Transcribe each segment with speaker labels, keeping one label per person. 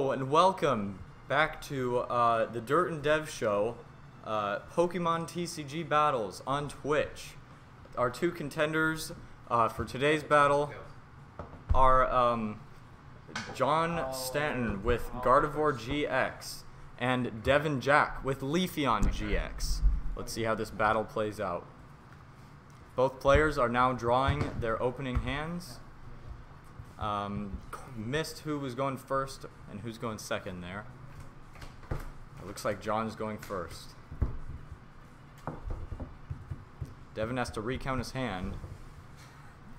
Speaker 1: Hello and welcome back to the Dirt and Dev Show, Pokemon TCG battles on Twitch. Our two contenders for today's battle are John Stanton with Gardevoir GX and Devin Jack with Leafeon GX. Let's see how this battle plays out. Both players are now drawing their opening hands. Missed who was going first and who's going second there. It looks like John's going first. Devin has to recount his hand.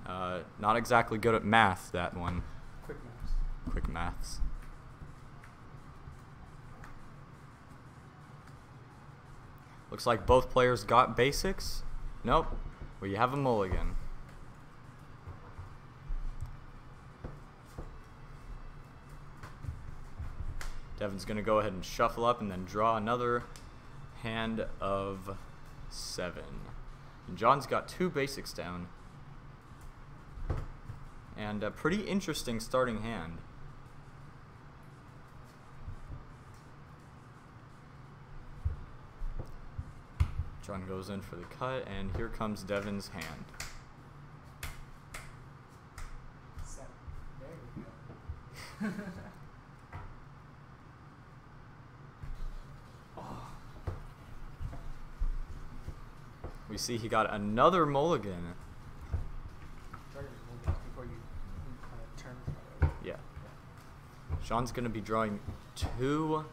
Speaker 1: Not exactly good at math, that one.
Speaker 2: Quick maths.
Speaker 1: Quick maths. Looks like both players got basics. Nope. Well, you have a mulligan. Devin's going to go ahead and shuffle up and then draw another hand of 7. And John's got 2 basics down. And a pretty interesting starting hand. John goes in for the cut, and here comes Devin's hand.
Speaker 2: 7. There we go.
Speaker 1: We see he got another mulligan.
Speaker 2: Before you turn.
Speaker 1: Yeah. Sean's going to be drawing 2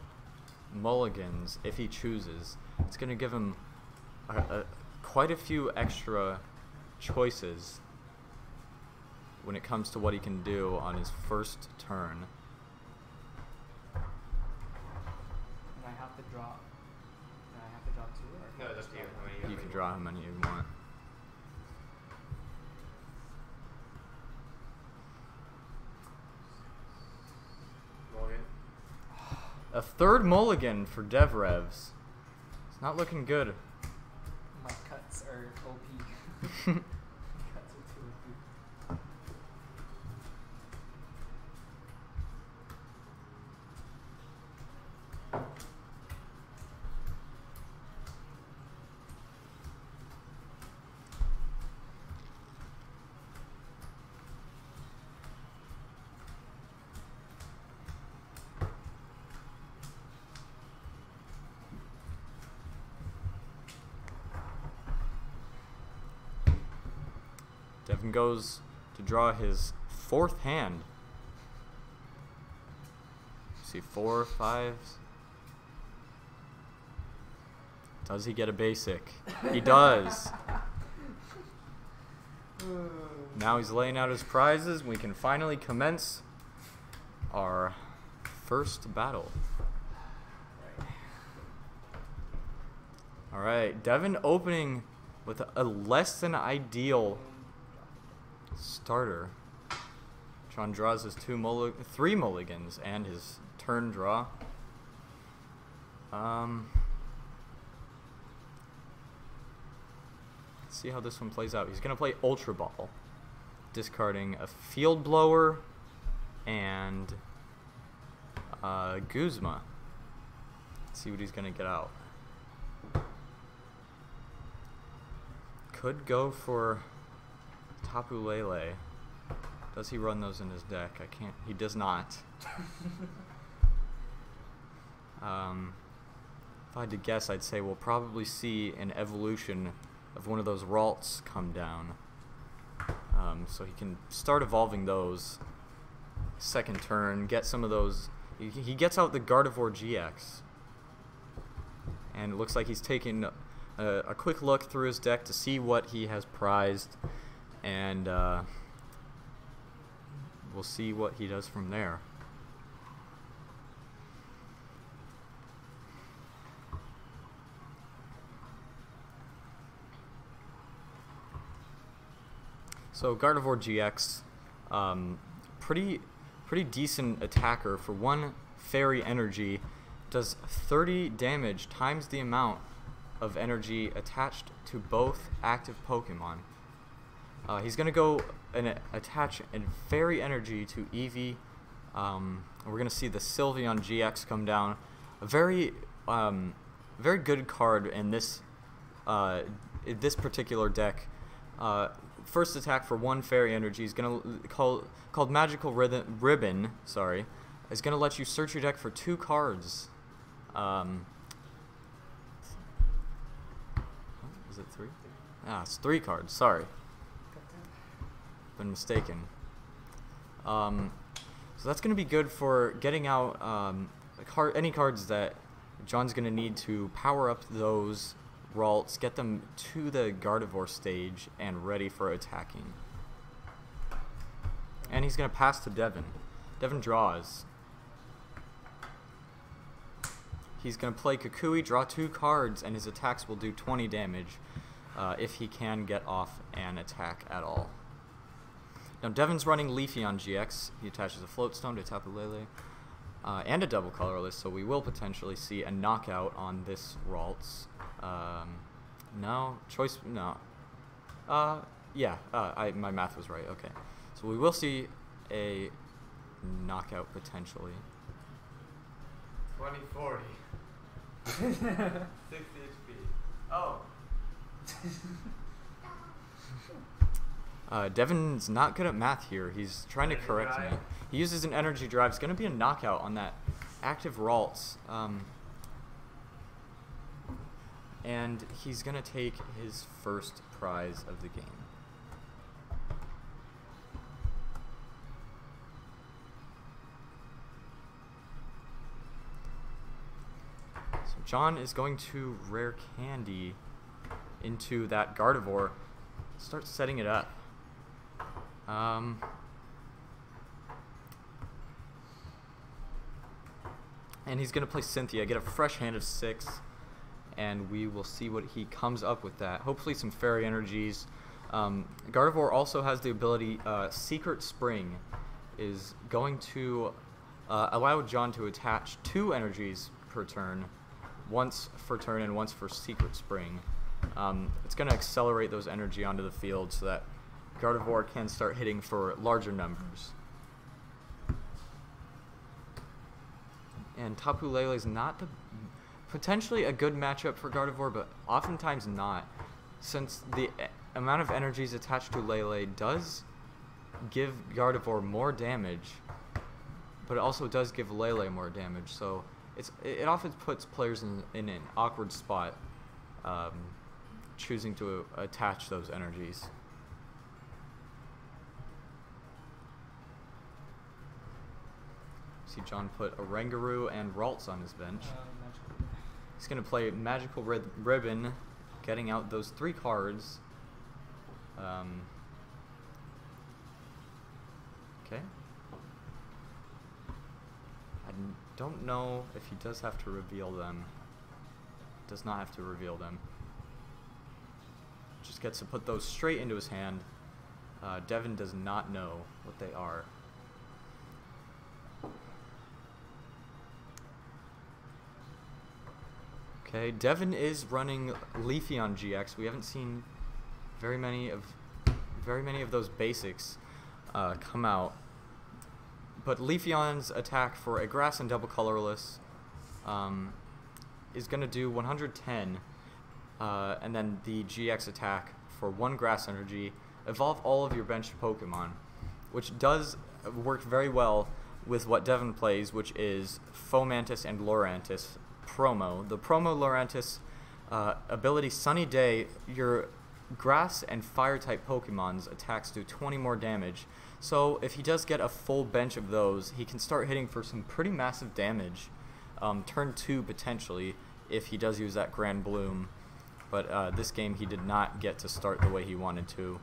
Speaker 1: mulligans if he chooses. It's going to give him quite a few extra choices when it comes to what he can do on his first turn.
Speaker 2: And I have to draw. And I have to draw 2. Or
Speaker 3: No, it's up to you.
Speaker 1: You can draw how many you want.
Speaker 3: Mulligan.
Speaker 1: A 3rd mulligan for DevRevs. It's not looking good.
Speaker 2: My cuts are OP. Cuts are too OP.
Speaker 1: Devin goes to draw his 4th hand. See 4, 5s. Does he get a basic? He does. Now he's laying out his prizes. We can finally commence our first battle. Alright, Devin opening with a less than ideal starter. John draws his 3 mulligans and his turn draw. Let's see how this one plays out. He's going to play Ultra Ball, discarding a Field Blower and Guzma. Let's see what he's going to get out. Could go for Tapu Lele. Does he run those in his deck? I can't. He does not. If I had to guess, I'd say we'll probably see an evolution of one of those Ralts come down. So he can start evolving those. Second turn, get some of those. He gets out the Gardevoir GX. And it looks like he's taking a quick look through his deck to see what he has prized. And we'll see what he does from there. So Gardevoir GX, pretty decent attacker for 1 fairy energy. Does 30 damage times the amount of energy attached to both active Pokemon. He's going to go and attach a fairy energy to Eevee We're going to see the Sylveon GX come down. A very good card in this particular deck. First attack for 1 fairy energy is going to called Magical Ribbon. Sorry, is going to let you search your deck for 2 cards. Is it 3? Ah, it's 3 cards. Sorry, been mistaken. So that's going to be good for getting out any cards that John's going to need to power up those Ralts, get them to the Gardevoir stage and ready for attacking. And he's going to pass to Devin. Devin draws. He's going to play Kukui, draw 2 cards, and his attacks will do 20 damage if he can get off an attack at all. Now Devin's running Leafeon GX. He attaches a Float Stone to Tapu Lele and a double colorless, so we will potentially see a knockout on this Ralts. No. Yeah, my math was right. Okay. So we will see a knockout potentially.
Speaker 3: 2040. 60 HP. Oh.
Speaker 1: Devin's not good at math here. He's trying to correct me. He uses an energy drive. It's going to be a knockout on that active Ralts. And he's going to take his first prize of the game. So John is going to rare candy into that Gardevoir. Start setting it up. And he's going to play Cynthia, get a fresh hand of 6, and we will see what he comes up with that. Hopefully some fairy energies. Gardevoir also has the ability, Secret Spring is going to allow John to attach 2 energies per turn, once for turn and once for Secret Spring. It's going to accelerate those energy onto the field so that Gardevoir can start hitting for larger numbers. And Tapu Lele is not potentially a good matchup for Gardevoir, but oftentimes not, since the amount of energies attached to Lele does give Gardevoir more damage, but it also does give Lele more damage. So it often puts players in an awkward spot, choosing to attach those energies. See John put a Rangaroo and Ralts on his bench. He's going to play Magical Ribbon, getting out those 3 cards. Okay. I don't know if he does have to reveal them. Does not have to reveal them. Just gets to put those straight into his hand. Devin does not know what they are. Okay, Devin is running Leafeon GX. We haven't seen very many of those basics come out. But Leafeon's attack for a grass and double colorless is going to do 110, and then the GX attack for 1 grass energy. Evolve all of your benched Pokemon, which does work very well with what Devin plays, which is Fomantis and Lurantis promo. The promo Lurantis ability Sunny Day, your grass and fire type Pokemon's attacks do 20 more damage. So if he does get a full bench of those, he can start hitting for some pretty massive damage. Turn 2 potentially if he does use that Grand Bloom. But this game he did not get to start the way he wanted to.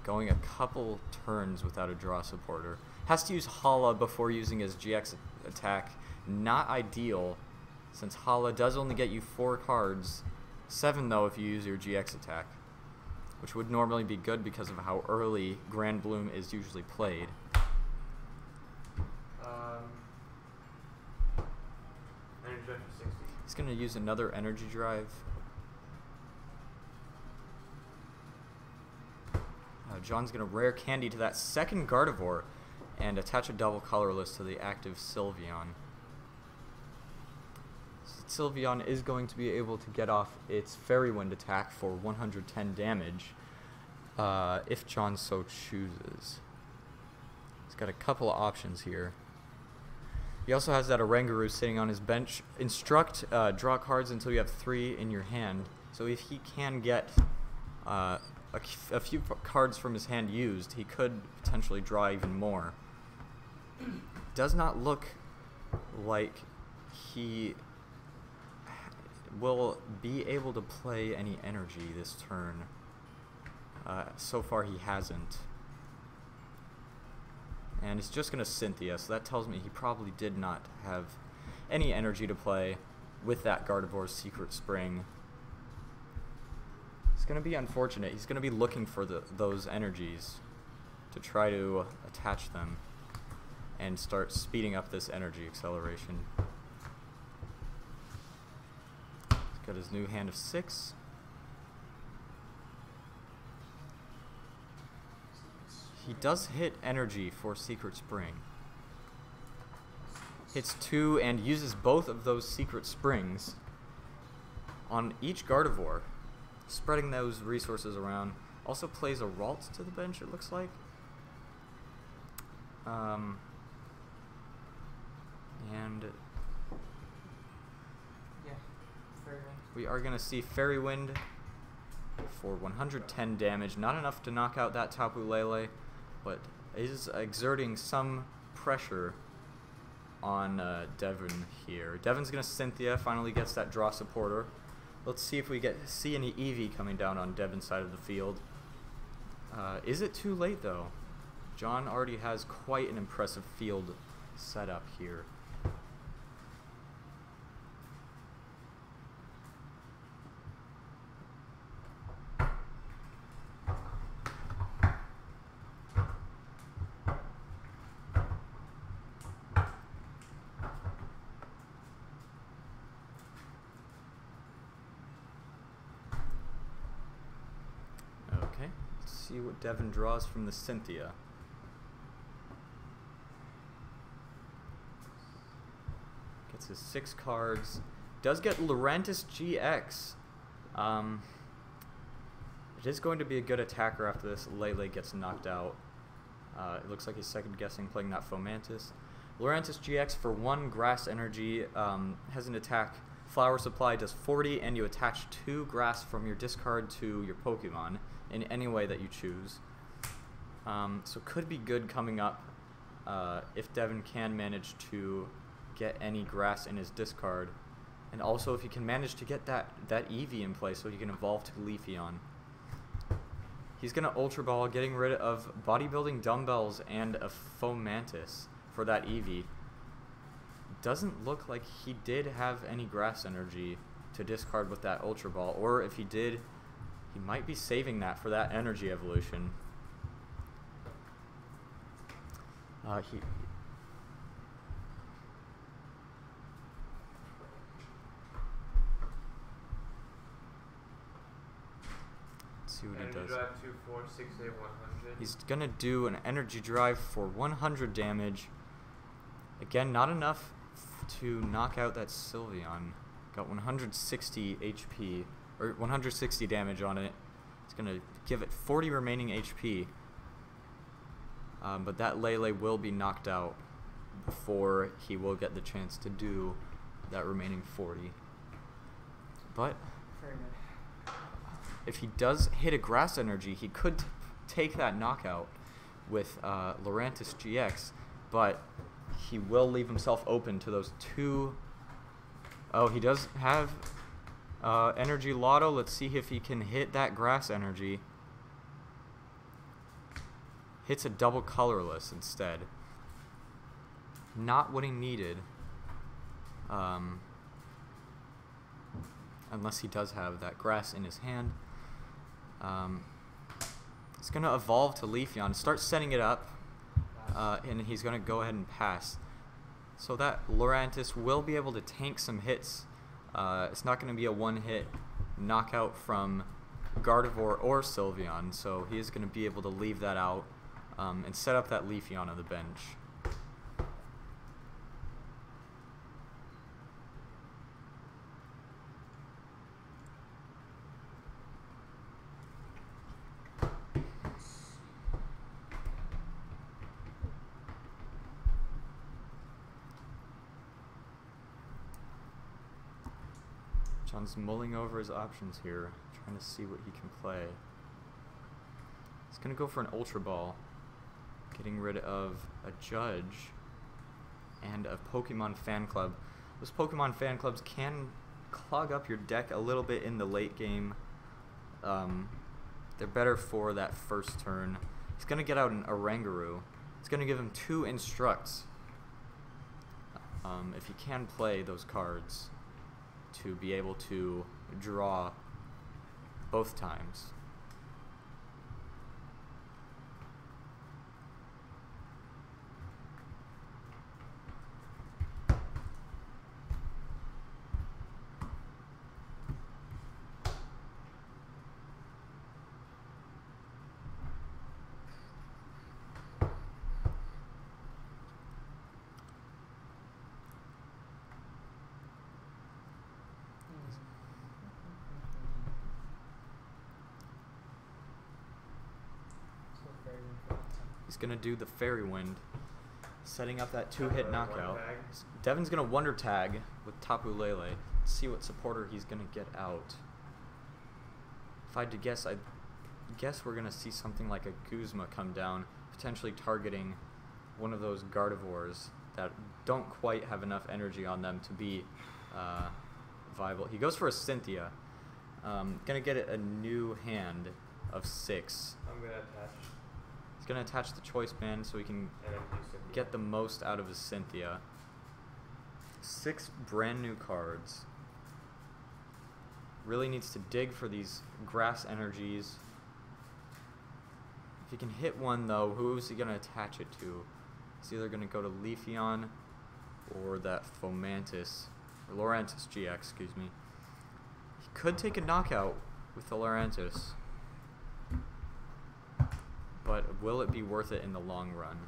Speaker 1: Going a couple turns without a draw supporter. Has to use Hala before using his GX attack. Not ideal, since Hala does only get you 4 cards. 7 though if you use your GX attack, which would normally be good because of how early Grand Bloom is usually played.
Speaker 3: Energy drive for 60.
Speaker 1: He's going to use another energy drive. John's going to rare candy to that second Gardevoir, and attach a double colorless to the active Sylveon. Sylveon is going to be able to get off its Fairy Wind attack for 110 damage if John so chooses. He's got a couple of options here. He also has that Oranguru sitting on his bench. Instruct, draw cards until you have 3 in your hand. So if he can get a few cards from his hand used, he could potentially draw even more. Does not look like he will be able to play any energy this turn. So far he hasn't. And he's just going to Cynthia, so that tells me he probably did not have any energy to play with that Gardevoir's Secret Spring. It's going to be unfortunate. He's going to be looking for those energies to try to attach them and start speeding up this energy acceleration. He's got his new hand of 6. He does hit energy for Secret Spring. Hits 2 and uses both of those Secret Springs on each Gardevoir, spreading those resources around. Also plays a Ralt to the bench, it looks like. And
Speaker 2: yeah, Fairy Wind.
Speaker 1: We are going to see Fairy Wind for 110 damage. Not enough to knock out that Tapu Lele, but is exerting some pressure on Devin here. Devin's going to Cynthia, finally gets that draw supporter. Let's see if we see any Eevee coming down on Devin's side of the field. Is it too late, though? John already has quite an impressive field set up here. Okay, let's see what Devin draws from the Cynthia. Gets his 6 cards. Does get Lurantis GX. It is going to be a good attacker after this Lele gets knocked out. It looks like he's second guessing playing that Fomantis. Lurantis GX for 1 grass energy has an attack. Flower Supply does 40, and you attach 2 grass from your discard to your Pokemon in any way that you choose. So could be good coming up if Devin can manage to get any grass in his discard, and also if he can manage to get that Eevee in play so he can evolve to Leafeon. He's going to Ultra Ball, getting rid of Bodybuilding Dumbbells and a Fomantis for that Eevee. Doesn't look like he did have any grass energy to discard with that Ultra Ball, or if he did, he might be saving that for that energy evolution. Let's see what he does.
Speaker 3: Drive 2, 4, 6, 8, 100.
Speaker 1: He's gonna do an energy drive for 100 damage. Again, not enough to knock out that Sylveon. Got 160 HP, or 160 damage on it. It's gonna give it 40 remaining HP. But that Lele will be knocked out before he will get the chance to do that remaining 40. But
Speaker 2: Very good.
Speaker 1: if he does hit a grass energy, he could take that knockout with Lurantis GX, but he will leave himself open to those 2. Oh, he does have Energy Lotto. Let's see if he can hit that grass energy. Hits a double colorless instead. Not what he needed. Unless he does have that grass in his hand. He's going to evolve to Leafeon, start setting it up, and he's going to go ahead and pass. So that Lurantis will be able to tank some hits. It's not going to be a one-hit knockout from Gardevoir or Sylveon, so he is going to be able to leave that out. and set up that Leafeon on the bench. John's mulling over his options here, trying to see what he can play. He's going to go for an Ultra Ball, getting rid of a Judge and a Pokemon Fan Club. Those Pokemon Fan Clubs can clog up your deck a little bit in the late game. They're better for that first turn. He's going to get out an Oranguru. It's going to give him 2 Instructs if he can play those cards, to be able to draw both times. He's going to do the Fairy Wind, setting up that 2-hit knockout. Devin's going to Wonder Tag with Tapu Lele, see what supporter he's going to get out. If I had to guess, I'd guess we're going to see something like a Guzma come down, potentially targeting one of those Gardevoirs that don't quite have enough energy on them to be viable. He goes for a Cynthia. Going to get a new hand of 6.
Speaker 3: I'm going to attach.
Speaker 1: He's going to attach the Choice Band so he can get the most out of his Cynthia. 6 brand new cards. Really needs to dig for these grass energies. If he can hit one, though, who is he going to attach it to? He's either going to go to Leafeon or that Fomantis, or Lurantis GX, excuse me. He could take a knockout with the Lurantis, but will it be worth it in the long run?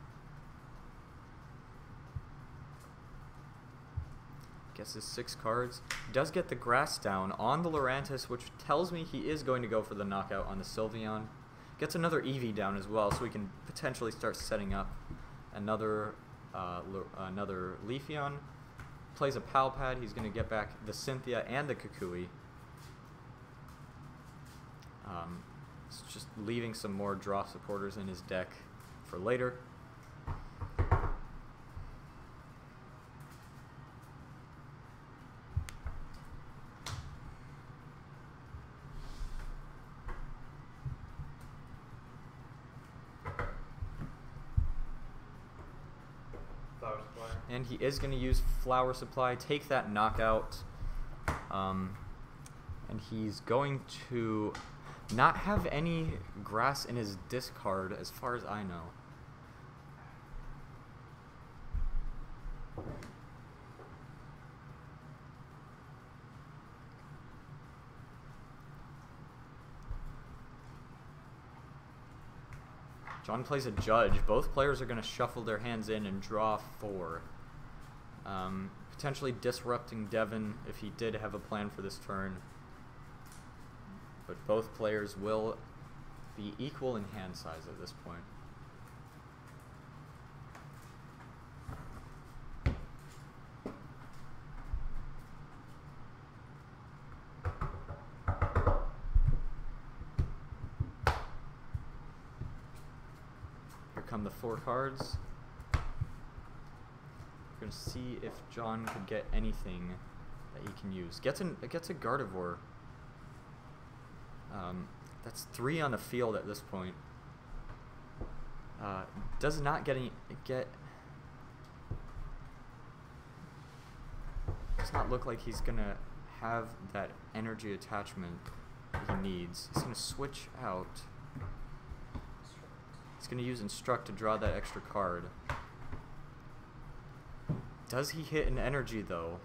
Speaker 1: Guesses 6 cards. Does get the grass down on the Lurantis, which tells me he is going to go for the knockout on the Sylveon. Gets another Eevee down as well, so we can potentially start setting up another Leafeon. Plays a Palpad. He's going to get back the Cynthia and the Kukui. It's just leaving some more draw supporters in his deck for later.
Speaker 3: Flower Supply.
Speaker 1: And he is going to use Flower Supply, take that knockout, and he's going to not have any grass in his discard as far as I know. John plays a Judge. Both players are going to shuffle their hands in and draw 4. Potentially disrupting Devin if he did have a plan for this turn. But both players will be equal in hand size at this point. Here come the 4 cards. We're going to see if John could get anything that he can use. Gets a Gardevoir. That's 3 on the field at this point. Does not does not look like he's gonna have that energy attachment he needs. He's gonna switch out. He's gonna use Instruct to draw that extra card. Does he hit an energy though?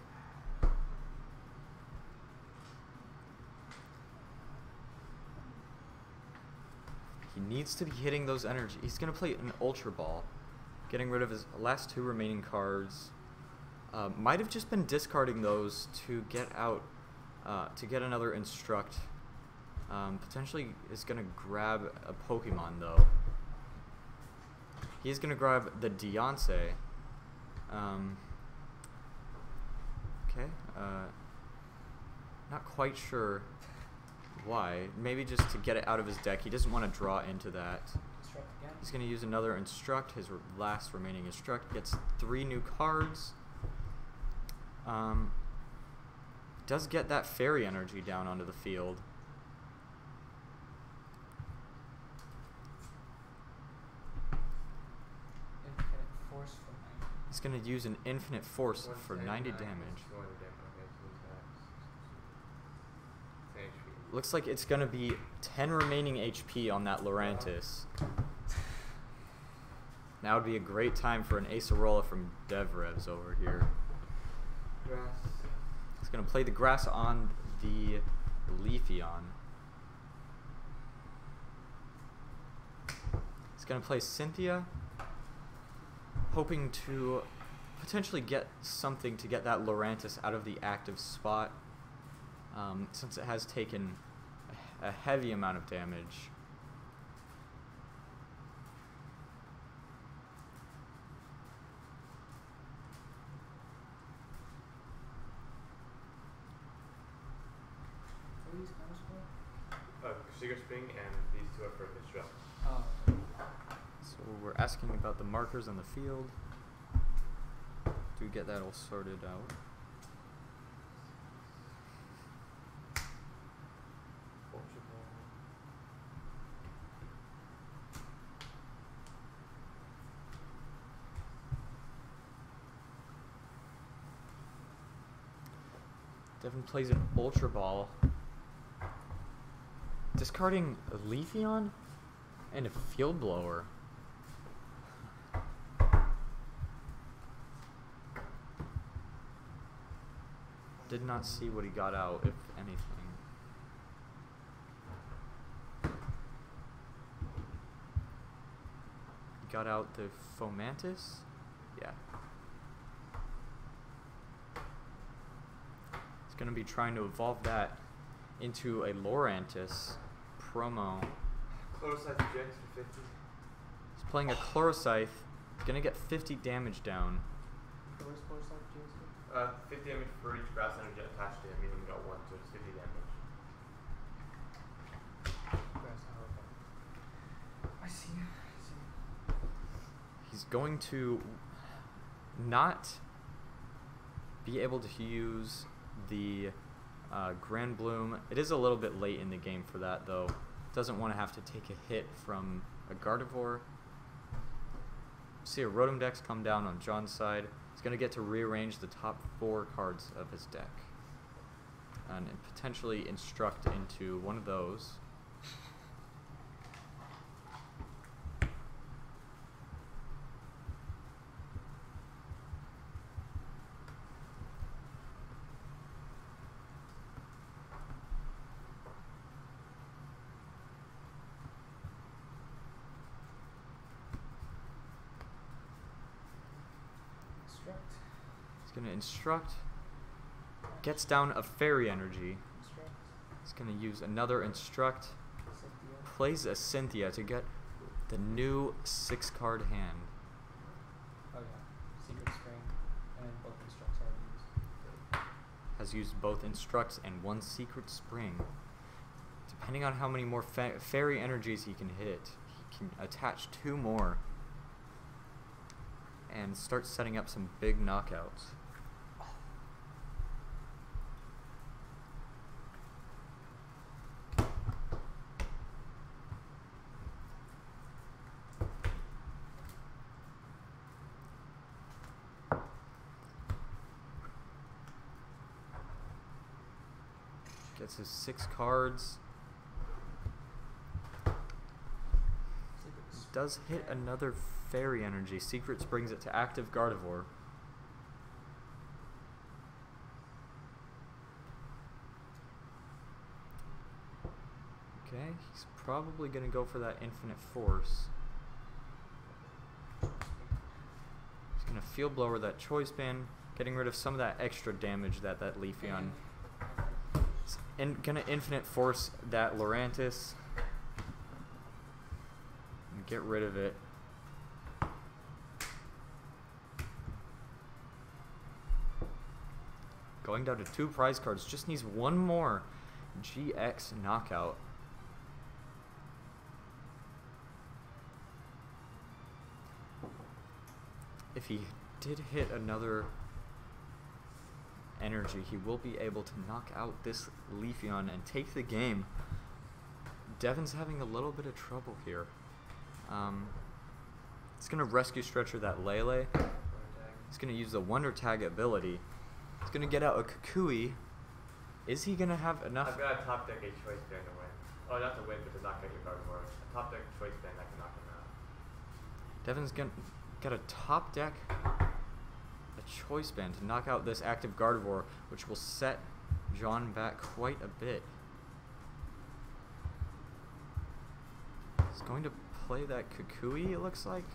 Speaker 1: He needs to be hitting those energy. He's going to play an Ultra Ball, getting rid of his last 2 remaining cards. Might have just been discarding those to get out, to get another Instruct. Potentially is going to grab a Pokemon, though. He's going to grab the Deontay. Okay. Not quite sure why. Maybe just to get it out of his deck. He doesn't want to draw into that.
Speaker 2: Instruct again.
Speaker 1: He's going to use another Instruct. His last remaining Instruct gets 3 new cards. Does get that Fairy Energy down onto the field.
Speaker 2: Infinite Force for 90.
Speaker 1: He's going to use an Infinite Force for 90 damage. Looks like it's going to be 10 remaining HP on that Lurantis. Now would be a great time for an Acerola from DevRevs over here.
Speaker 3: Grass.
Speaker 1: He's going to play the Grass on the Leafeon. He's going to play Cynthia, hoping to potentially get something to get that Lurantis out of the active spot, since it has taken a heavy amount of damage.
Speaker 2: What are these counters for?
Speaker 3: Secret Spring and these 2 are for Construct.
Speaker 2: Oh.
Speaker 1: So we're asking about the markers on the field. Do we get that all sorted out? Devin plays an Ultra Ball, discarding a Leafeon and a Field Blower. Did not see what he got out, if anything. He got out the Fomantis? Yeah. He's going to be trying to evolve that into a Lurantis promo.
Speaker 3: Chlorocyte GX for 50.
Speaker 1: He's playing a Chlorocythe. He's going to get 50 damage down.
Speaker 2: The worst Force like GSP?
Speaker 3: 50 damage for each grass energy attached to him. He only got 1, so it's 50 damage.
Speaker 2: Grass, okay. I see.
Speaker 1: He's going to not be able to use the Grand Bloom. It is a little bit late in the game for that, though. Doesn't want to have to take a hit from a Gardevoir. See a Rotom Dex come down on John's side. He's going to get to rearrange the top 4 cards of his deck and potentially Instruct into one of those. Going to Instruct, gets down a Fairy Energy.
Speaker 2: Instruct.
Speaker 1: He's going to use another Instruct,
Speaker 2: Cynthia.
Speaker 1: plays a Cynthia to get the new 6-card hand.
Speaker 2: Oh yeah. Secret Spring. And then both Instructs are used.
Speaker 1: Has used both Instructs and 1 Secret Spring. Depending on how many more Fairy Energies he can hit, he can attach 2 more and start setting up some big knockouts. Gets his 6 cards. Does hit another Fairy Energy. Secrets brings it to active Gardevoir. Okay, he's probably going to go for that infinite force. He's going to field blower that choice band, getting rid of some of that extra damage that Leafeon. And going to infinite force that Lurantis. And get rid of it. Going down to 2 prize cards. Just needs one more GX knockout. If he did hit another energy, he will be able to knock out this Leafeon and take the game. Devin's having a little bit of trouble here. He's going to rescue stretcher that Lele. He's going to use the Wonder Tag ability. He's going to get out a Kukui. Is he going to have enough?
Speaker 3: I've got a top deck a choice band to win. Oh, not to win, but to knock out your Gardevoir. A top deck choice band that can knock him out.
Speaker 1: Devin's got a top deck a choice band to knock out this active Gardevoir, which will set John back quite a bit. He's going to play that Kukui, it looks like.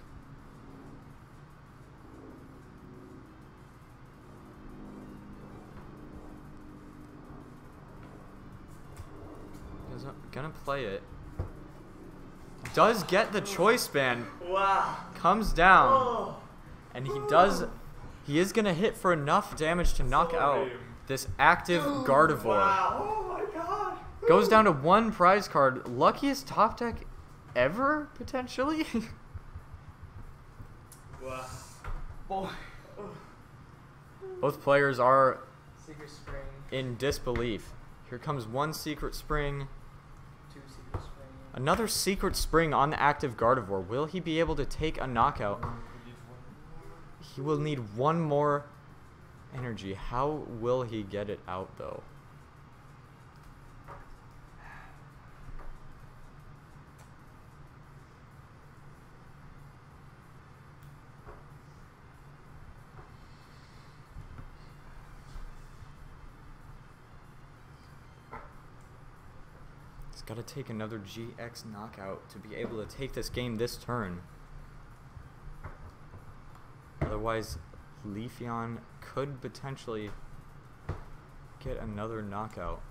Speaker 1: He's gonna play it. Does get the choice band.
Speaker 3: Wow.
Speaker 1: Comes down.
Speaker 3: Oh.
Speaker 1: And he is gonna hit for enough damage to knock out this active Gardevoir.
Speaker 3: Wow. Oh my god.
Speaker 1: Goes down to 1 prize card. Luckiest top deck ever, potentially?
Speaker 3: Wow.
Speaker 2: Boy.
Speaker 1: Both players are
Speaker 2: Secret Spring.
Speaker 1: in disbelief. Here comes 1 Secret Spring.
Speaker 2: 2 Secret Spring.
Speaker 1: Another Secret Spring on the active Gardevoir. Will he be able to take a knockout? He will need 1 more energy. How will he get it out, though? He's got to take another GX knockout to be able to take this game this turn. Otherwise, Leafeon could potentially get another knockout.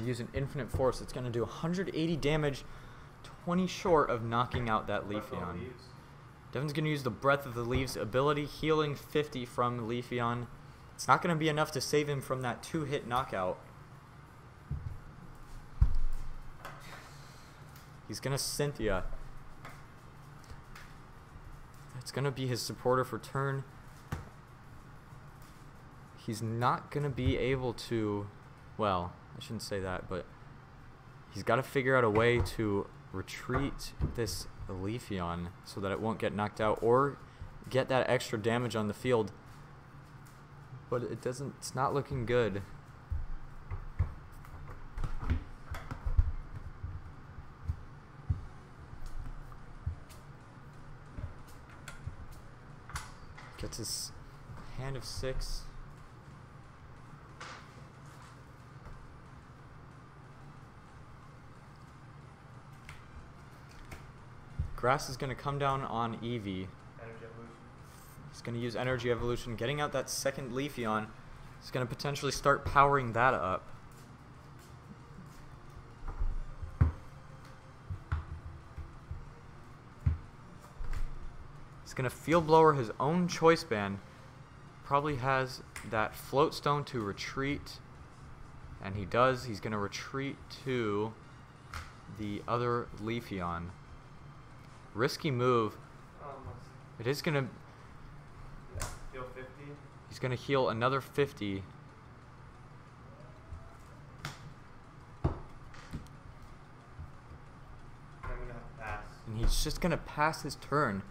Speaker 1: Use an infinite force. It's going to do 180 damage, 20 short of knocking out that Leafeon. Devin's going to use the Breath of the Leaves ability, healing 50 from Leafeon. It's not going to be enough to save him from that 2-hit knockout. He's going to Cynthia. That's going to be his supporter for turn. He's not going to be able to, well, I shouldn't say that, but he's got to figure out a way to retreat this Leafeon so that it won't get knocked out or get that extra damage on the field. But it's not looking good. Gets his hand of 6. Grass is going to come down on Eevee.
Speaker 3: Energy evolution.
Speaker 1: He's going to use Energy Evolution, getting out that second Leafeon. He's going to potentially start powering that up. He's going to Field Blower his own Choice Band. Probably has that Float Stone to retreat. And he does. He's going to retreat to the other Leafeon. Risky move. It is going to...
Speaker 3: Heal 50.
Speaker 1: He's going to heal another 50. he's just gonna pass his turn.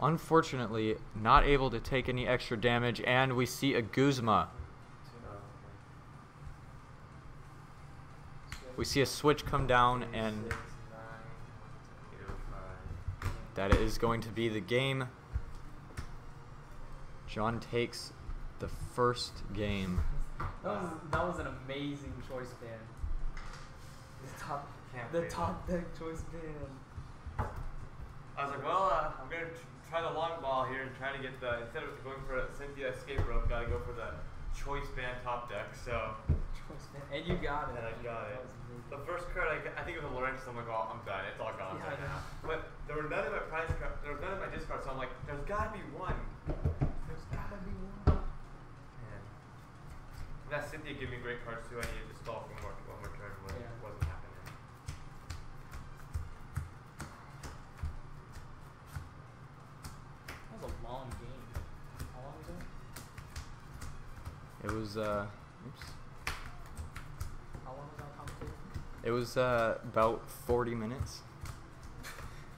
Speaker 1: Unfortunately, not able to take any extra damage, and we see a Guzma. We see a switch come down, and that is going to be the game. John takes the first game.
Speaker 2: That was an amazing choice band. The top deck choice band.
Speaker 3: I was like, well, I'm gonna try the long ball here and try to get the, instead of going for a Cynthia escape rope, gotta go for the choice band top deck. So
Speaker 2: Choice band, and you got it.
Speaker 3: and I got
Speaker 2: That
Speaker 3: it.
Speaker 2: was amazing.
Speaker 3: The first card, I think it was a Lawrence. I'm like, oh, I'm done. It's all gone
Speaker 2: Yeah,
Speaker 3: right
Speaker 2: I know.
Speaker 3: now. But there were none of my prize cards. There was none of my discards. So I'm like, there's gotta be one. There's gotta be one. And that Cynthia gave me great cards too. I needed to stall for one more turn. Wasn't happening.
Speaker 2: That was a long game. How long was it?
Speaker 1: It was oops.
Speaker 2: How long was that competition?
Speaker 1: It was about 40 minutes.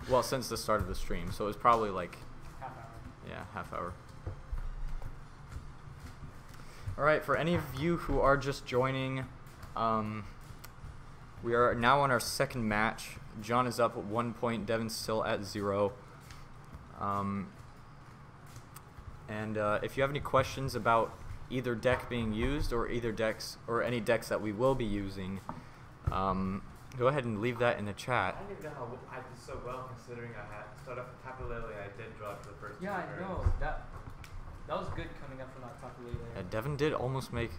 Speaker 1: Well, since the start of the stream, so it was probably like
Speaker 2: Half hour.
Speaker 1: yeah, half hour. All right, for any of you who are just joining, we are now on our second match. John is up at 1 point. Devin's still at 0. And if you have any questions about either deck being used or either decks or any decks that we will be using, go ahead and leave that in the chat.
Speaker 3: I don't even know how I did so well considering I had started off with Tapu Lele and I did draw for the first
Speaker 2: Yeah, I
Speaker 3: two
Speaker 2: know.
Speaker 3: turns.
Speaker 2: That was good coming up from that top late layer.
Speaker 1: Devin did almost make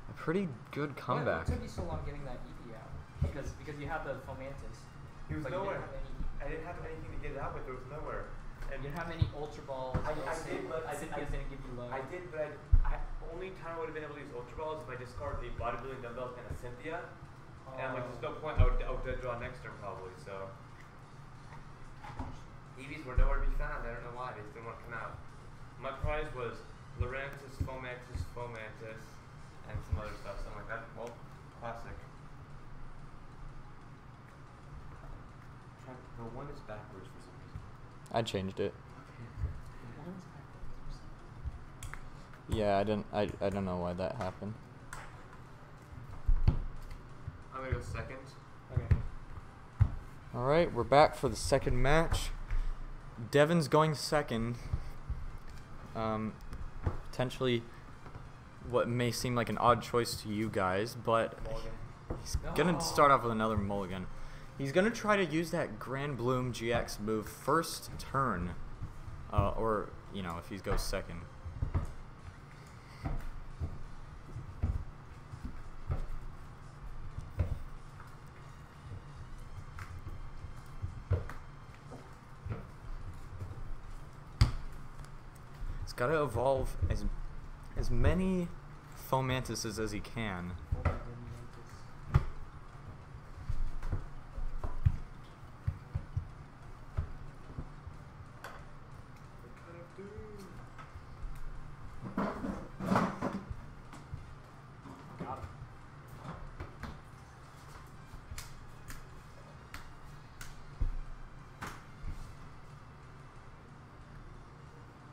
Speaker 1: a pretty good comeback.
Speaker 2: What took you so long getting that EV out? Because you had the Fomantis.
Speaker 3: He was
Speaker 2: but you
Speaker 3: nowhere.
Speaker 2: didn't have any.
Speaker 3: I didn't have anything to get it out with. There was nowhere. And
Speaker 2: You didn't have any Ultra Balls.
Speaker 3: I did, but
Speaker 2: Cynthia's didn't give you low.
Speaker 3: I did, but I only time I would have been able to use Ultra Balls if I discard a bodybuilding dumbbell and a Cynthia. And I'm like, there's no point. I would dead draw next turn probably. So EVs were nowhere to be found. I don't know why they just didn't want to come out. My prize was Lorantis, Fomantis, and some other stuff. So I'm like, that well, classic. The one is backwards for some reason.
Speaker 1: I changed it. Yeah, I don't know why that happened.
Speaker 3: I'm gonna go second.
Speaker 2: Okay.
Speaker 1: All right, we're back for the second match. Devin's going second. Potentially what may seem like an odd choice to you guys, but
Speaker 3: Mulligan.
Speaker 1: he's gonna start off with another mulligan. He's gonna try to use that Grand Bloom GX move first turn, or you know, if he goes second. He's gotta evolve as many Fomantises as he can.
Speaker 2: Got him.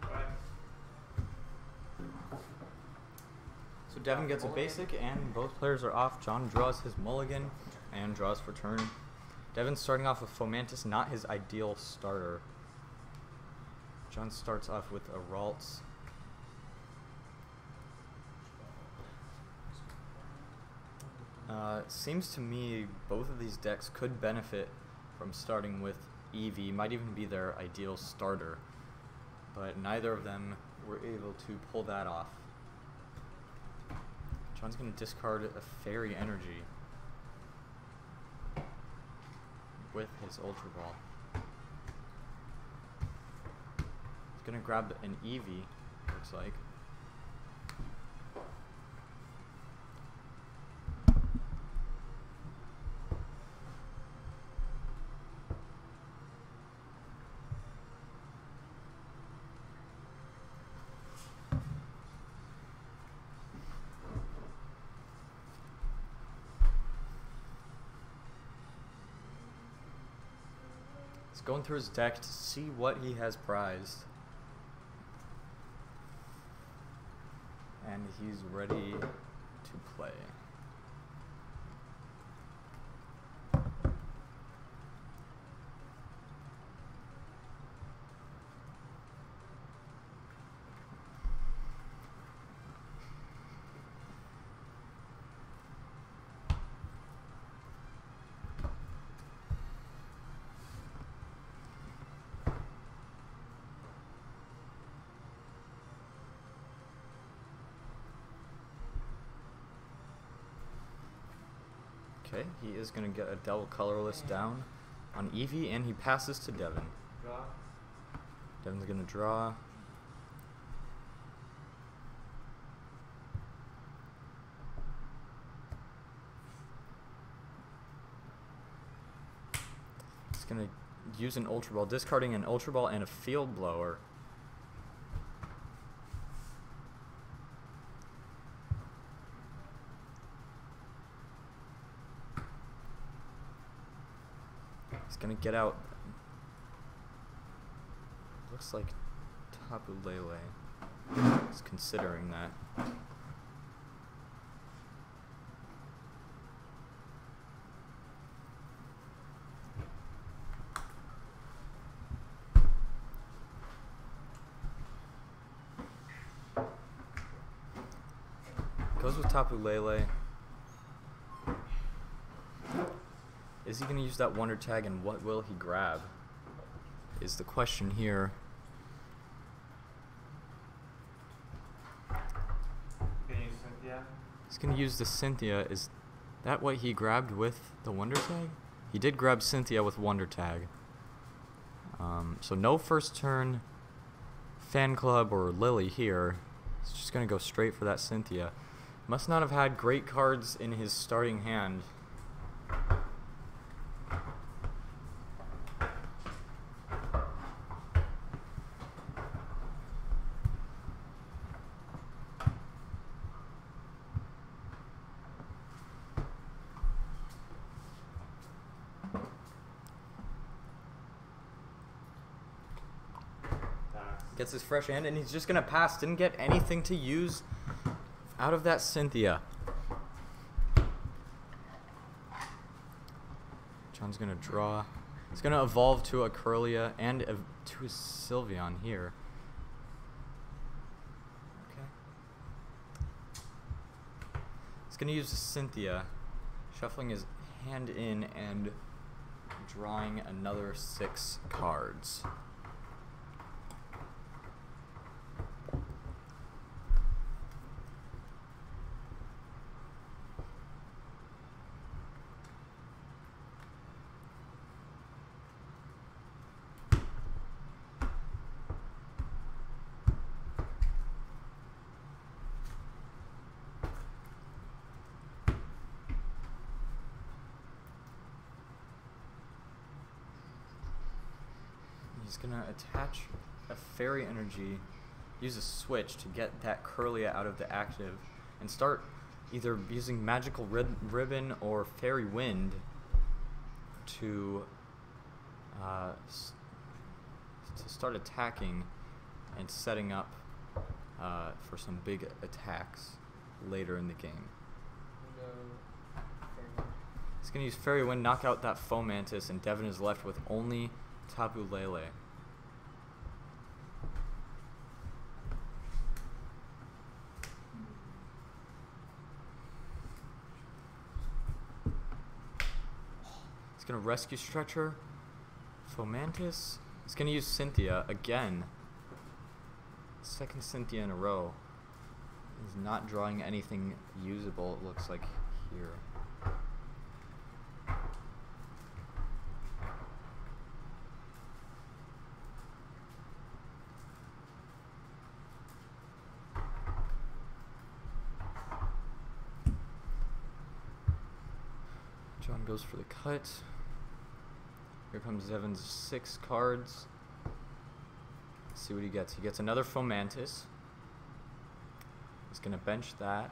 Speaker 3: Alright.
Speaker 1: So Devin gets a basic, and both players are off. John draws his mulligan and draws for turn. Devin's starting off with Fomantis, not his ideal starter. John starts off with a Ralts. Seems to me both of these decks could benefit from starting with Eevee, might even be their ideal starter, but neither of them were able to pull that off. John's going to discard a Fairy Energy with his Ultra Ball. He's going to grab an Eevee, looks like. He's going through his deck to see what he has prized. And he's ready to play. Okay, he is going to get a double colorless down on Eevee, and he passes to Devin.
Speaker 3: Draw.
Speaker 1: Devin's going to draw. He's going to use an Ultra Ball, discarding an Ultra Ball and a Field Blower. He's gonna get out. Looks like Tapu Lele. He's considering that. Goes with Tapu Lele. Is he going to use that Wonder Tag, and what will he grab? Is the question here.
Speaker 3: Can you use Cynthia?
Speaker 1: He's going to use the Cynthia. Is that what he grabbed with the Wonder Tag? He did grab Cynthia with Wonder Tag. So no first turn Fan Club or Lily here. He's just going to go straight for that Cynthia. Must not have had great cards in his starting hand. Gets his fresh hand, and he's just gonna pass. Didn't get anything to use out of that Cynthia. John's gonna draw. He's gonna evolve to a Curlia and to a Sylveon here. Okay. He's gonna use the Cynthia, shuffling his hand in and drawing another 6 cards. He's gonna attach a Fairy Energy, use a switch to get that Curlia out of the active, and start either using Magical Ribbon or Fairy Wind to start attacking and setting up for some big attacks later in the game. He's gonna use Fairy Wind, knock out that Fomantis, and Devin is left with only Tapu Lele. He's gonna rescue Stretcher, Fomantis. He's gonna use Cynthia again. Second Cynthia in a row. He's not drawing anything usable, it looks like here. John goes for the cut. Here comes Devin's 6 cards. Let's see what he gets. He gets another Fomantis. He's going to bench that.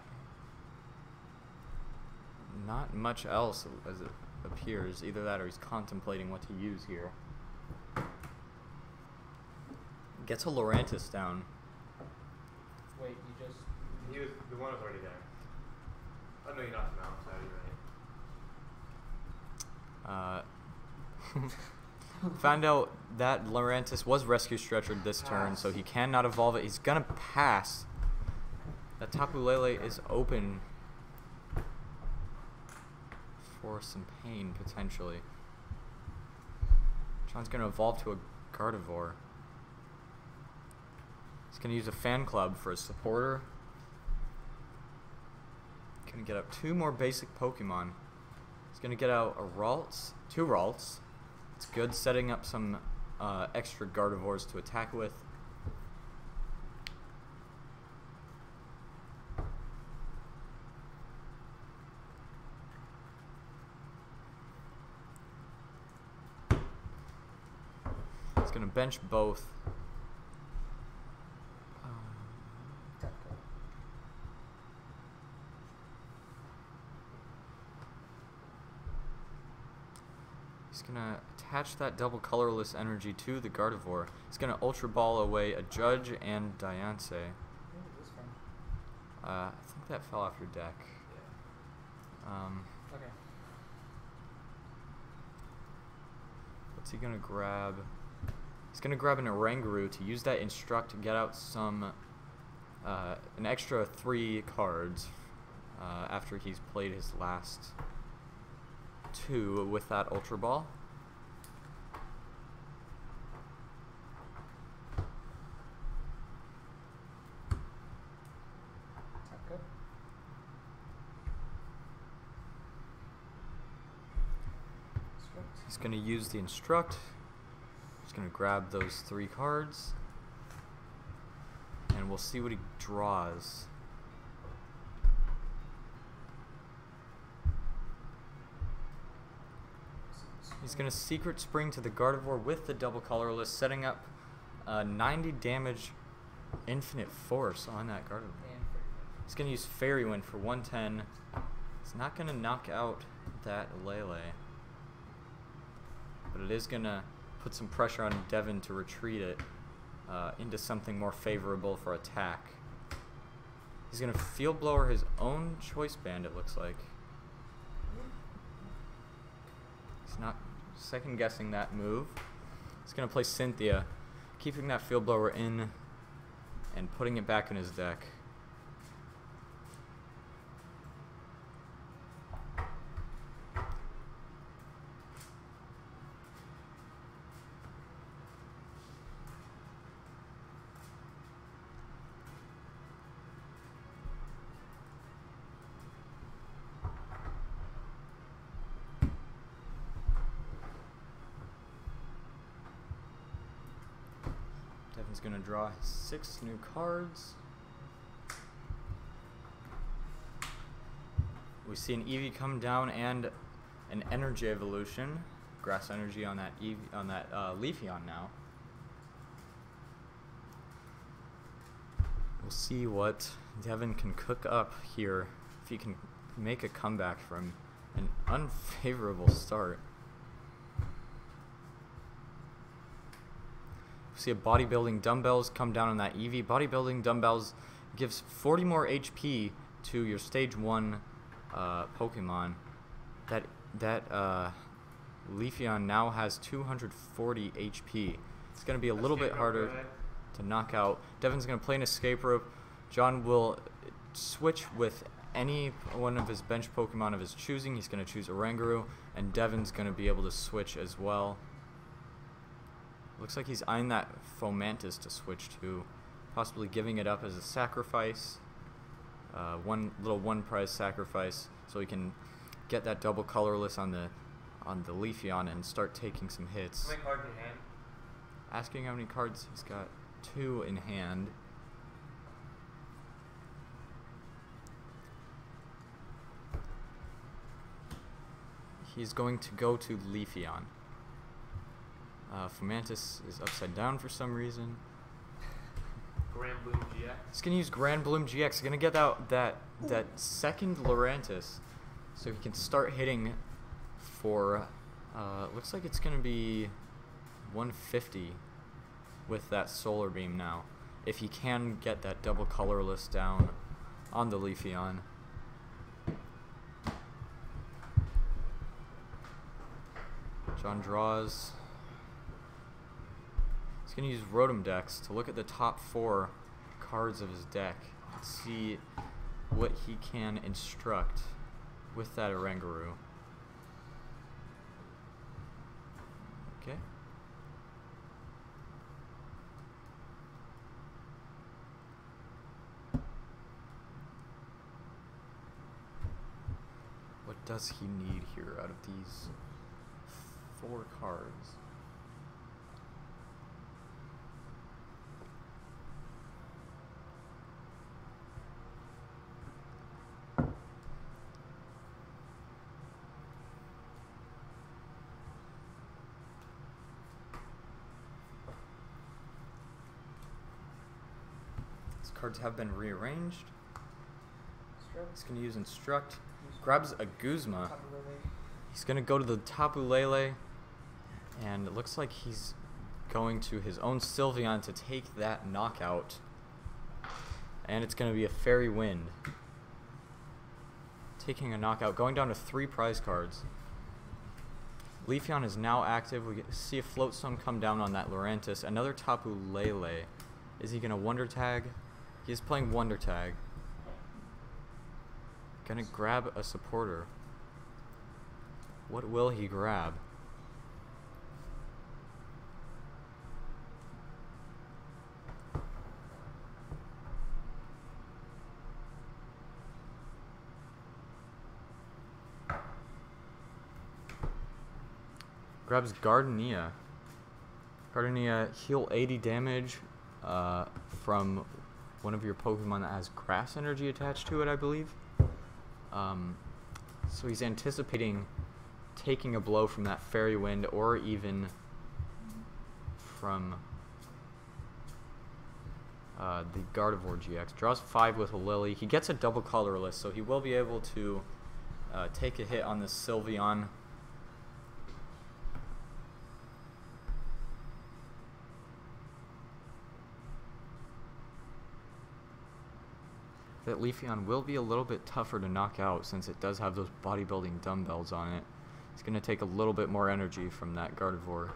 Speaker 1: Not much else as it appears. Either that or he's contemplating what to use here. Gets a Lurantis down.
Speaker 2: Wait, you just.
Speaker 3: He was the one was already there. Oh no, you knocked him out. Sorry, you're right.
Speaker 1: Found out that Lurantis was Rescue Stretchered this turn, so he cannot evolve it. He's gonna pass. That Tapu Lele is open for some pain, potentially. John's gonna evolve to a Gardevoir. He's gonna use a Fan Club for a supporter. Gonna get out 2 more basic Pokemon. He's gonna get out a Ralts, 2 Ralts. It's good, setting up some extra Gardevoirs to attack with. He's gonna bench both. He's gonna attach that double colorless energy to the Gardevoir. He's gonna Ultra Ball away a Judge and Diancie.
Speaker 2: Where is this from?
Speaker 1: I think that fell off your deck.
Speaker 2: Okay.
Speaker 1: What's he gonna grab? He's gonna grab an Oranguru to use that Instruct to get out some, an extra 3 cards after he's played his last 2 with that Ultra Ball.
Speaker 2: Taka.
Speaker 1: He's going to use the Instruct. He's going to grab those 3 cards. And we'll see what he draws. He's going to Secret Spring to the Gardevoir with the double colorless, setting up 90 damage Infinite Force on that Gardevoir. He's going to use Fairy Wind for 110. It's not going to knock out that Lele. But it is going to put some pressure on Devin to retreat it into something more favorable for attack. He's going to Field Blower his own Choice Band, it looks like. He's not second guessing that move. He's going to play Cynthia, keeping that Field Blower in and putting it back in his deck. Devin's going to draw 6 new cards. We see an Eevee come down and an Energy Evolution. Grass Energy on that Leafeon now. We'll see what Devin can cook up here, if he can make a comeback from an unfavorable start. See a Bodybuilding Dumbbells come down on that Eevee. Bodybuilding Dumbbells gives 40 more HP to your Stage 1 Pokemon. That Leafeon now has 240 HP. It's going to be a little bit harder to knock out. Devin's going to play an Escape Rope. John will switch with any one of his bench Pokemon of his choosing. He's going to choose Oranguru, and Devin's going to be able to switch as well. Looks like he's eyeing that Fomantis to switch to, possibly giving it up as a sacrifice. One prize sacrifice, so he can get that double colorless on the Leafeon and start taking some hits.
Speaker 3: How many cards in hand?
Speaker 1: Asking how many cards he's got. 2 in hand. He's going to go to Leafeon. Fomantis is upside down for some reason.
Speaker 3: Grand Bloom GX.
Speaker 1: He's going to use Grand Bloom GX. He's going to get out that second Lurantis, so he can start hitting for, looks like it's going to be 150. with that Solar Beam now, if he can get that double colorless down on the Leafeon. John draws. He's going to use Rotom Dex to look at the top 4 cards of his deck and see what he can instruct with that Oranguru. Okay. What does he need here out of these 4 cards? These cards have been rearranged. He's going to use Instruct. Grabs a Guzma. He's going to go to the Tapu Lele. And it looks like he's going to his own Sylveon to take that knockout. And it's going to be a Fairy Wind. Taking a knockout. Going down to 3 prize cards. Leafeon is now active. We see a Floatstone come down on that Lurantis. Another Tapu Lele. Is he going to Wonder Tag? He is playing Wonder Tag. Gonna grab a supporter. What will he grab? Grabs Gardenia. Gardenia, heal 80 damage from one of your Pokemon that has Grass Energy attached to it, I believe. So he's anticipating taking a blow from that Fairy Wind or even from the Gardevoir GX. Draws 5 with a Lily. He gets a double colorless, so he will be able to take a hit on the Sylveon. That Leafeon will be a little bit tougher to knock out since it does have those bodybuilding dumbbells on it. It's going to take a little bit more energy from that Gardevoir.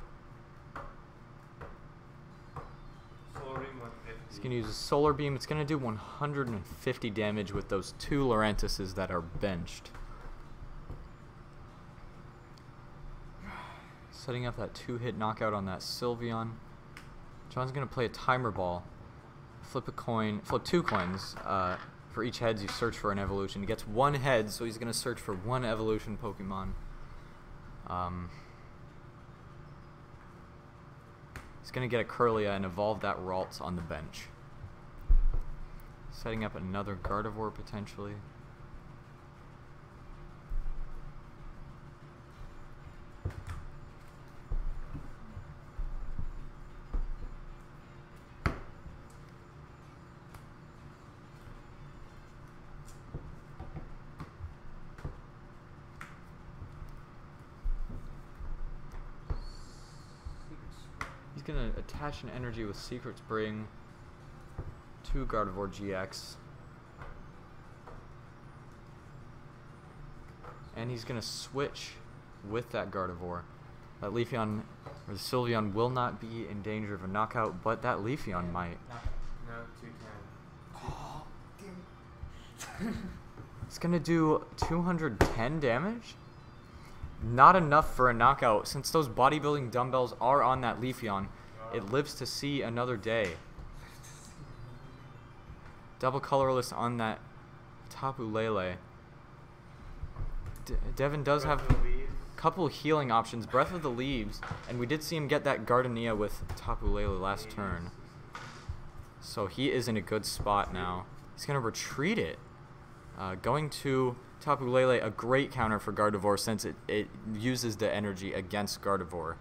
Speaker 3: Solar Beam 150.
Speaker 1: He's going to use a Solar Beam. It's going to do 150 damage with those 2 Lurantises that are benched. Setting up that 2-hit knockout on that Sylveon. John's going to play a Timer Ball. Flip a coin, flip 2 coins. For each heads, you search for an evolution. He gets 1 head, so he's going to search for 1 evolution Pokemon. He's going to get a Kirlia and evolve that Ralts on the bench. Setting up another Gardevoir potentially. He's going to attach an energy with Secret Spring to Gardevoir GX. And he's going to switch with that Gardevoir. That Leafeon, or the Sylveon, will not be in danger of a knockout, but that Leafeon might.
Speaker 3: No, 210.
Speaker 2: Oh, damn.
Speaker 1: It's going to do 210 damage? Not enough for a knockout. Since those bodybuilding dumbbells are on that Leafeon, it lives to see another day. Double colorless on that Tapu Lele. Devin does have a couple healing options. Breath of the Leaves, and we did see him get that Gardenia with Tapu Lele last turn. So he is in a good spot now. He's going to retreat it. Going to Tapu Lele, a great counter for Gardevoir since it uses the energy against Gardevoir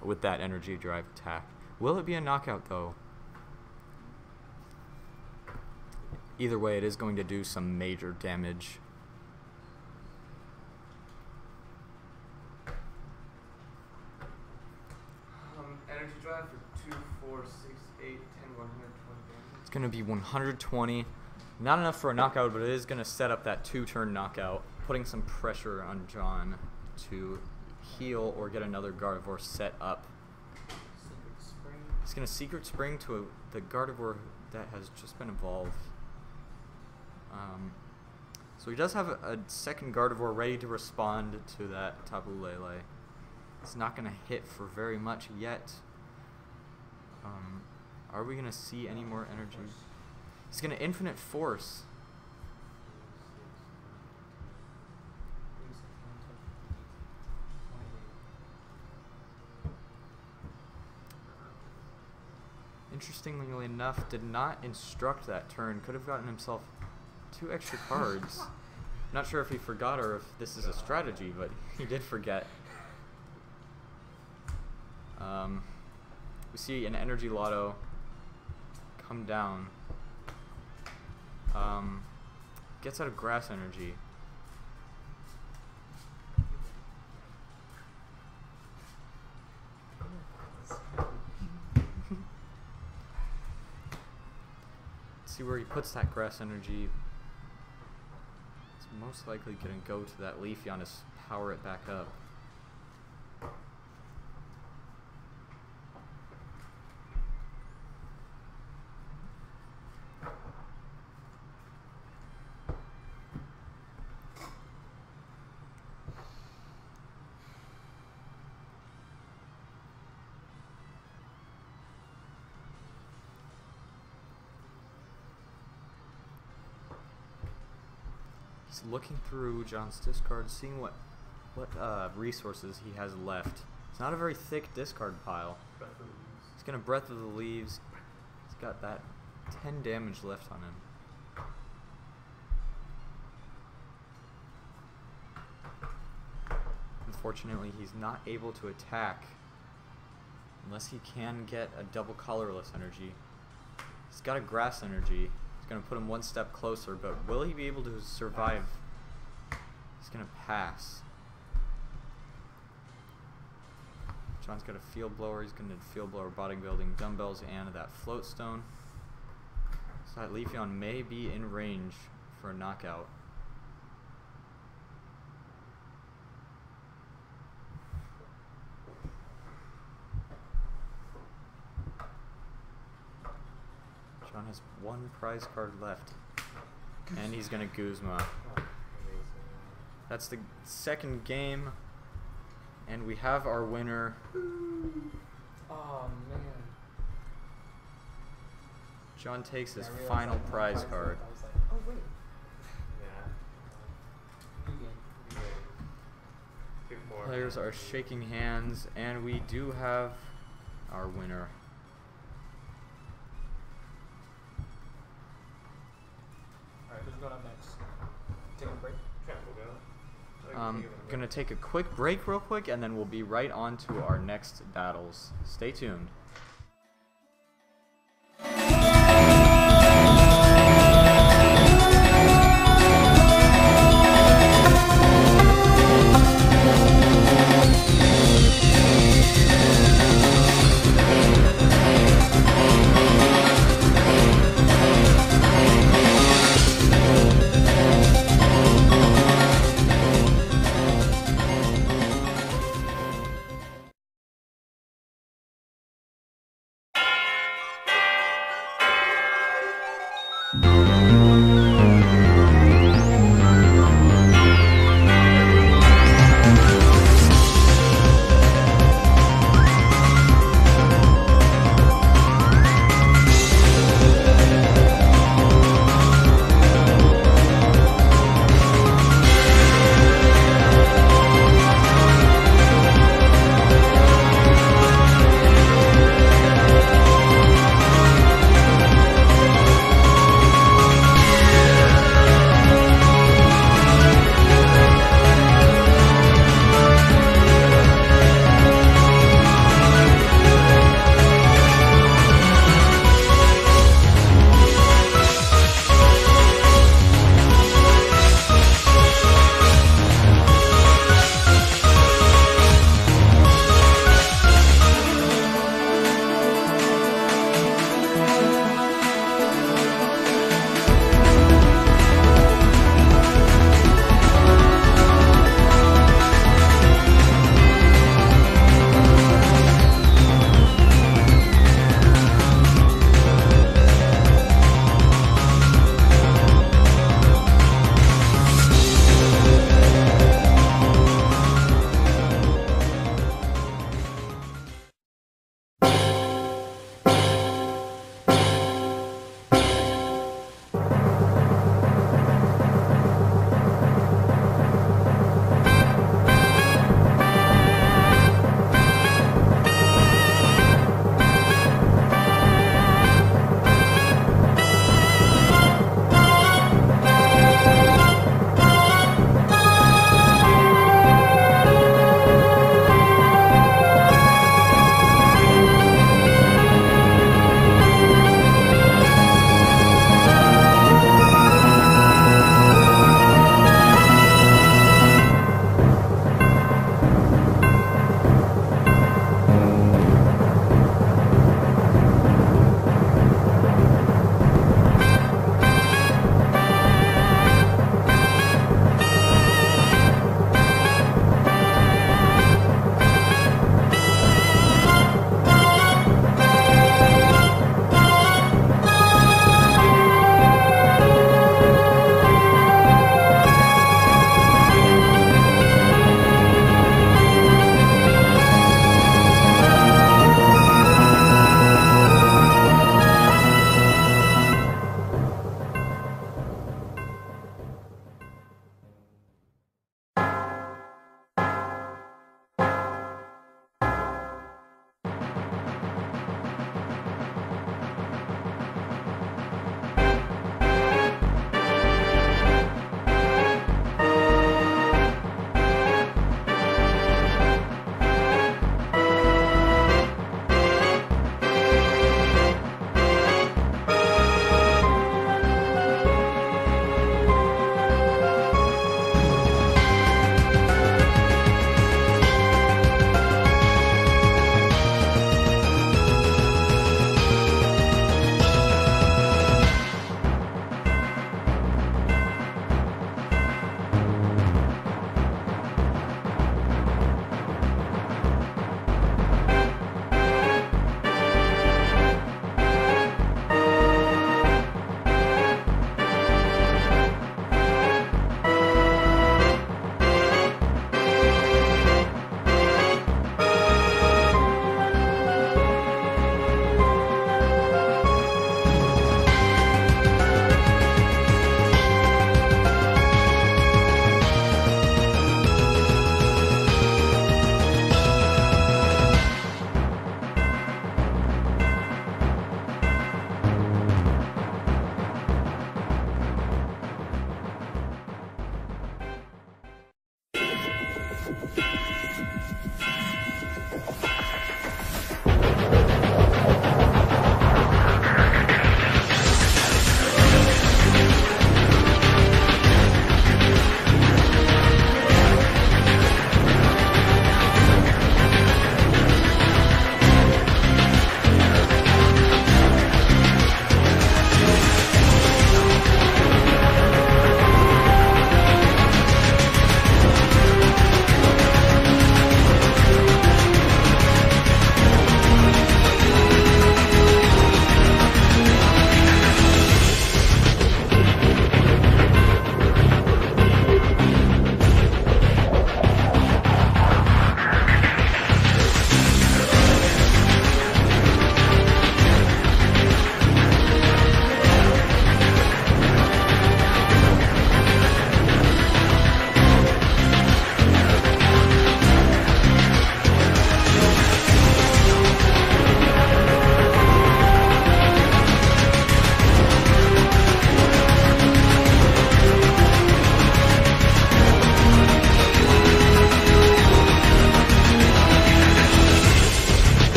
Speaker 1: with that energy drive attack. Will it be a knockout though? Either way, it is going to do some major damage.
Speaker 3: Energy drive for 2, 4, 6, 8, 10, 120 damage.
Speaker 1: It's going to be 120. Not enough for a knockout, but it is going to set up that 2-turn knockout, putting some pressure on John to heal or get another Gardevoir set up.
Speaker 2: Secret Spring.
Speaker 1: He's going to Secret Spring to the Gardevoir that has just been evolved. So he does have a second Gardevoir ready to respond to that Tapu Lele. It's not going to hit for very much yet. Are we going to see any more energy? He's going to Infinite Force. Interestingly enough, did not instruct that turn. Could have gotten himself 2 extra cards. Not sure if he forgot or if this is a strategy, but he did forget. We see an Energy Lotto come down. Gets out of Grass Energy. See where he puts that Grass Energy. It's most likely going to go to that Leafeon to power it back up. He's looking through John's discard, seeing what resources he has left. It's not a very thick discard pile. He's gonna Breath of the Leaves. He's got that 10 damage left on him. Unfortunately, he's not able to attack unless he can get a double colorless energy. He's got a Grass Energy. It's going to put him 1 step closer, but will he be able to survive? He's going to pass. John's got a Field Blower. He's going to Field Blower, Bodybuilding, Dumbbells, and that Float Stone. So that Leafeon may be in range for a knockout. John has 1 prize card left, and he's gonna Guzma. That's the second game, and we have our winner.
Speaker 2: Oh man.
Speaker 1: John takes his
Speaker 2: I realized
Speaker 1: final
Speaker 2: that
Speaker 1: prize
Speaker 2: one
Speaker 1: card.
Speaker 2: I was like, oh wait.
Speaker 3: Yeah.
Speaker 2: You game.
Speaker 3: 2, 4.
Speaker 1: Players are shaking hands, and we do have our winner.
Speaker 2: Alright, who's going up next? Take a break.
Speaker 3: Trent will go.
Speaker 1: Gonna take a quick break real quick, and then we'll be right on to our next battles. Stay tuned.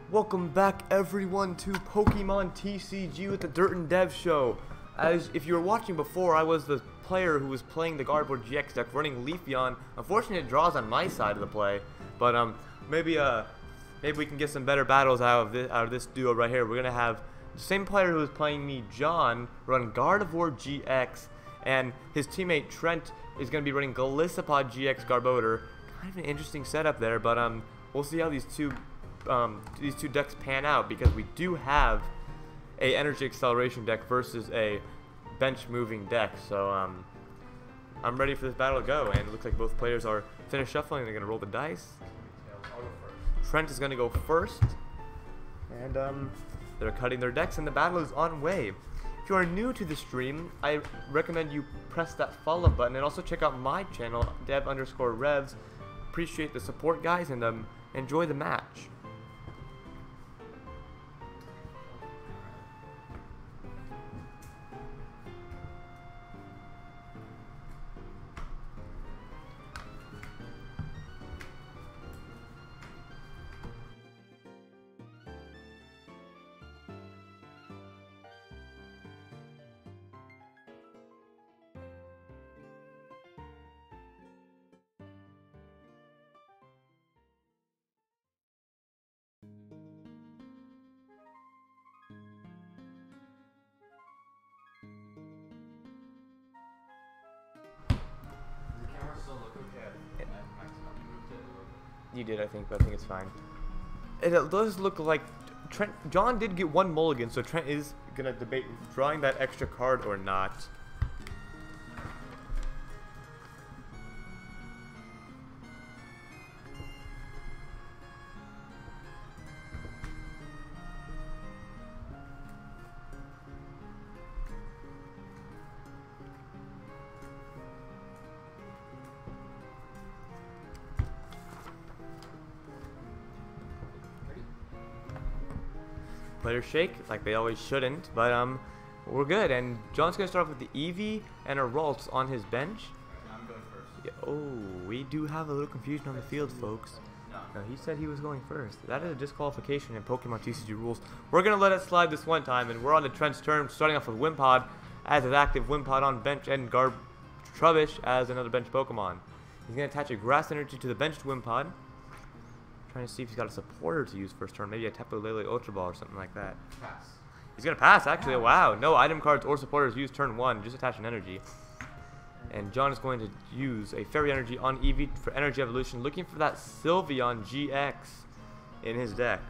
Speaker 4: Welcome back everyone to Pokemon TCG with the Dirt and Dev show. As if you were watching before, I was the player who was playing the Gardevoir GX deck running Leafeon. Unfortunately it draws on my side of the play, but maybe we can get some better battles out of this duo right here. We're gonna have the same player who was playing me, John, run Gardevoir GX, and his teammate Trent is gonna be running Golisopod GX Garbodor. Kind of an interesting setup there, but we'll see how these two decks pan out, because we do have a energy acceleration deck versus a bench moving deck. So I'm ready for this battle to go, and it looks like both players are finished shuffling. They're gonna roll the dice.
Speaker 3: I'll go first.
Speaker 4: Trent is gonna go first, and they're cutting their decks, and the battle is on way. If you are new to the stream, I recommend you press that follow button and also check out my channel, dev_revs. Appreciate the support, guys, and enjoy the match. You did, I think, but I think it's fine. It does look like John did get one mulligan, so Trent is gonna debate drawing that extra card or not. Players shake like they always shouldn't, but we're good. And John's gonna start off with the Eevee and a Ralts on his bench.
Speaker 1: I'm going first.
Speaker 4: Yeah, oh, we do have a little confusion on the field, folks. No, he said he was going first. That is a disqualification in Pokemon TCG rules. We're gonna let it slide this one time, and we're on to Trent's turn, starting off with Wimpod as his active Wimpod on bench, and Trubbish as another bench Pokemon. He's gonna attach a Grass Energy to the benched Wimpod. Trying to see if he's got a supporter to use first turn, maybe a Tapu Lele Ultra Ball or something like that.
Speaker 3: Pass.
Speaker 4: He's gonna pass, actually. Oh, wow, no item cards or supporters used turn 1, just attach an energy. And John is going to use a Fairy Energy on Eevee for Energy Evolution, looking for that Sylveon GX in his deck.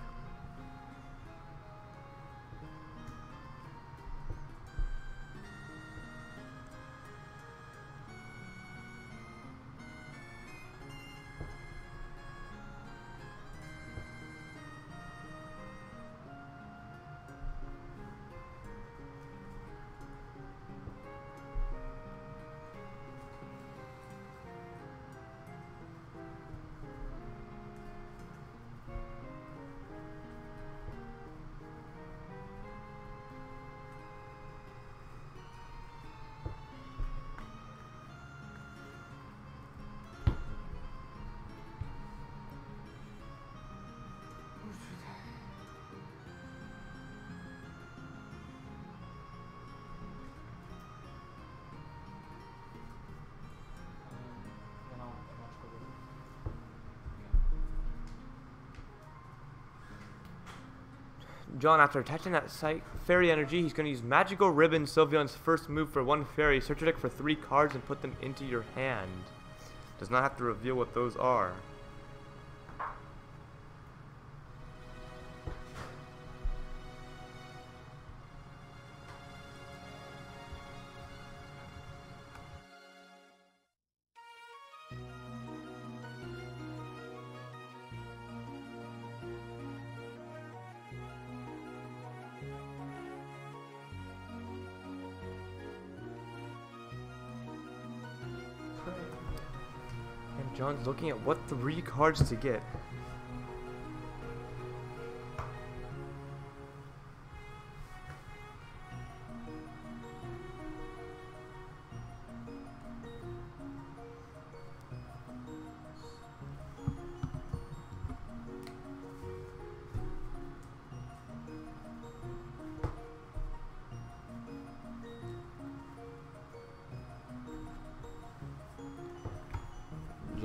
Speaker 4: John, after attaching that Fairy Energy, he's going to use Magical Ribbon, Sylveon's first move, for 1 Fairy. Search your deck for 3 cards and put them into your hand. Does not have to reveal what those are. And John's looking at what 3 cards to get.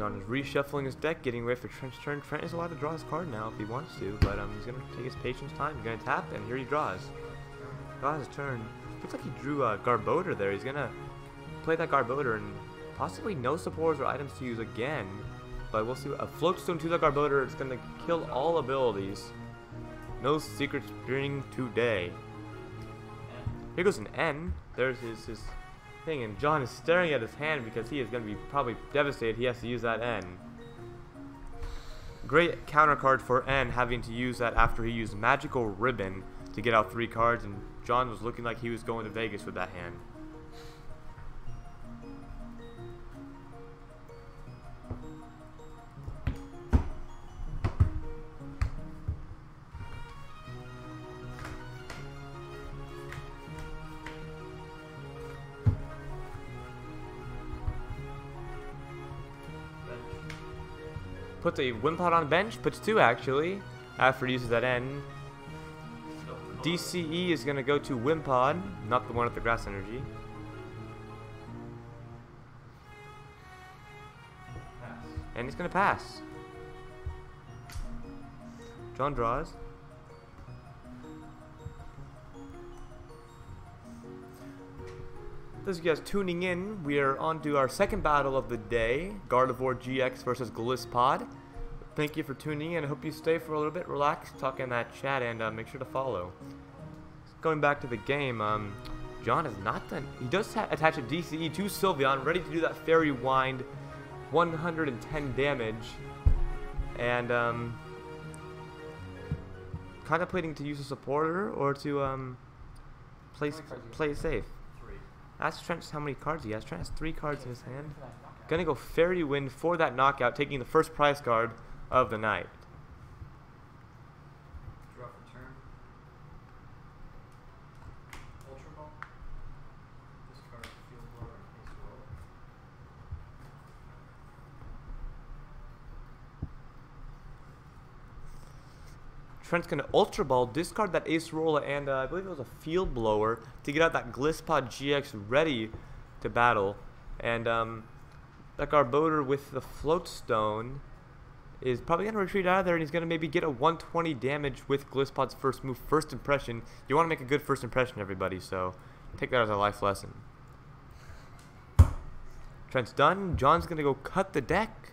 Speaker 4: John is reshuffling his deck, getting ready for Trent's turn. Trent is allowed to draw his card now if he wants to, but he's going to take his patience time. He's going to tap, and here he draws. Draws his turn. Looks like he drew a Garbodor there. He's going to play that Garbodor and possibly no supporters or items to use again. But we'll see. A Floatstone to the Garbodor is going to kill all abilities. No secret string today. Here goes an N. There's his thing, and John is staring at his hand because he is going to be probably devastated he has to use that N. Great counter card for N, having to use that after he used Magical Ribbon to get out 3 cards, and John was looking like he was going to Vegas with that hand. Puts a Wimpod on bench, puts 2 actually, after he uses that N. DCE is going to go to Wimpod, not the one with the grass energy. And he's going to pass. John draws. Those of you guys tuning in, we are on to our second battle of the day, Gardevoir GX versus Glisspod. Thank you for tuning in. I hope you stay for a little bit, relax, talk in that chat, and make sure to follow. Going back to the game, John is not done. He does attach a DCE to Sylveon, ready to do that Fairy Wind, 110 damage, and contemplating to use a supporter or to play it safe. Ask Trent how many cards he has. Trent has 3 cards in his hand. Gonna go Fairy Wind for that knockout, taking the first prize card of the night.
Speaker 3: Draw for turn. Ultra Ball. Discard Field Blower and Ace Roll.
Speaker 4: Trent's gonna Ultra Ball, discard that Ace Roller, and I believe it was a Field Blower to get out that Glisspod GX ready to battle. And that Garbodor with the Floatstone is probably gonna retreat out of there, and he's gonna maybe get a 120 damage with Glisspod's first move, First Impression. You want to make a good first impression, everybody, so take that as a life lesson. Trent's done. John's gonna go cut the deck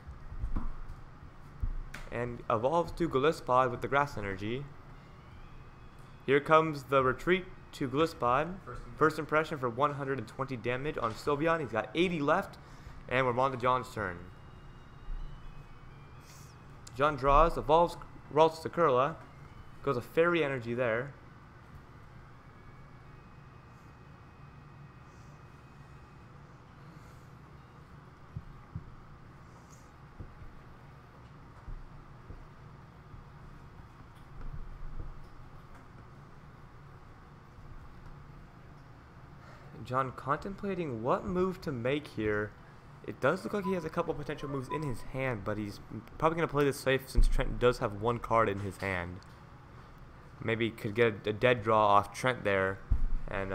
Speaker 4: and evolves to Glisspod with the grass energy. Here comes the retreat to Glisspod. First impression for 120 damage on Sylveon. He's got 80 left, and we're on to John's turn. John draws, evolves Ralts to Curla, goes a Fairy Energy there. John contemplating what move to make here. It does look like he has a couple potential moves in his hand, but he's probably going to play this safe since Trent does have 1 card in his hand. Maybe could get a dead draw off Trent there and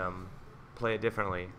Speaker 4: play it differently.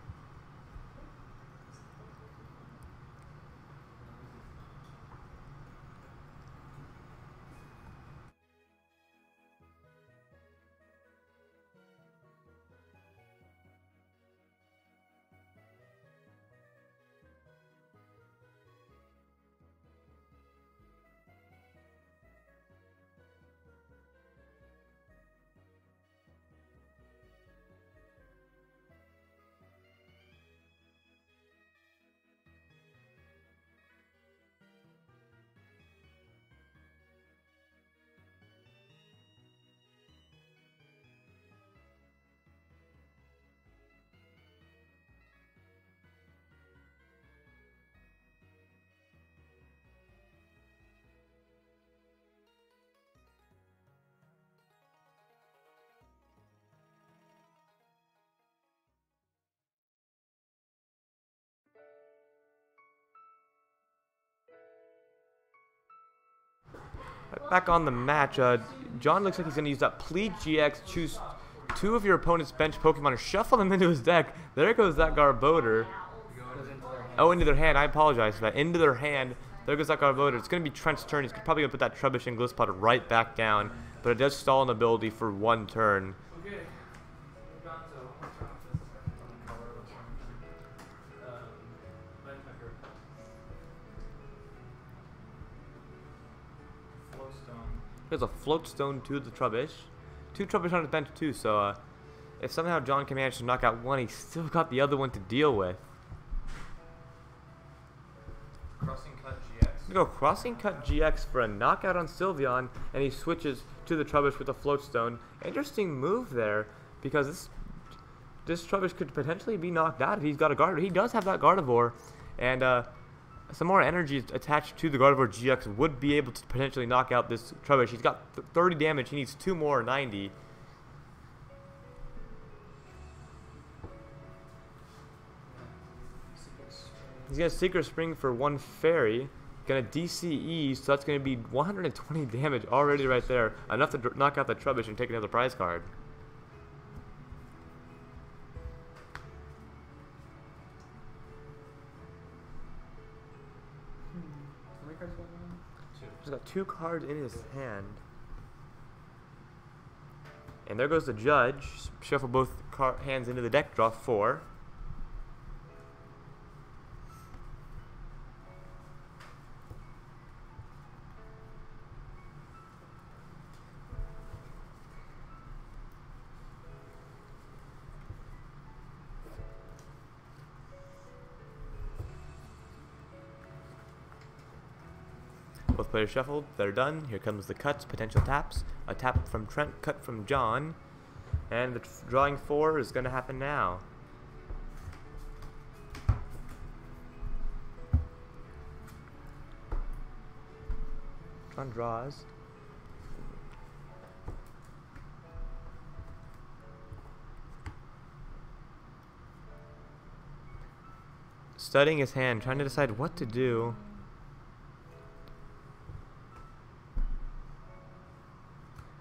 Speaker 4: Back on the match, John looks like he's going to use that Plead GX, choose 2 of your opponent's bench Pokemon and shuffle them into his deck. There goes that Garbodor. Oh, into their hand. I apologize for that. Into their hand. There goes that Garbodor. It's going to be Trent's turn. He's probably going to put that Trubbish and Glisspot right back down. But it does stall an ability for one turn.
Speaker 2: Okay. We're down to one more turn off this. Color or something. Lightmaker. Flowstone.
Speaker 4: There's a Float Stone to the Trubbish. 2 Trubbish on his bench too, so if somehow John can manage to knock out one, he's still got the other one to deal with.
Speaker 3: Crossing Cut GX.
Speaker 4: We go Crossing Cut GX for a knockout on Sylveon, and he switches to the Trubbish with a Float Stone. Interesting move there, because this Trubbish could potentially be knocked out if he's got a Gardevoir. He does have that Gardevoir, and some more energy attached to the Gardevoir GX would be able to potentially knock out this Trubbish. He's got 30 damage. He needs 2 more 90. He's going to Secret Spring for 1 Fairy. Going to DCE, so that's going to be 120 damage already right there. Enough to knock out the Trubbish and take another prize card.
Speaker 2: How many cards do you have?
Speaker 4: He's got 2 cards in his hand. And there goes the Judge. Shuffle both hands into the deck, draw 4. Both players shuffled, they're done. Here comes the cuts, potential taps. A tap from Trent, cut from John. And the drawing 4 is going to happen now. John draws. Studying his hand, trying to decide what to do.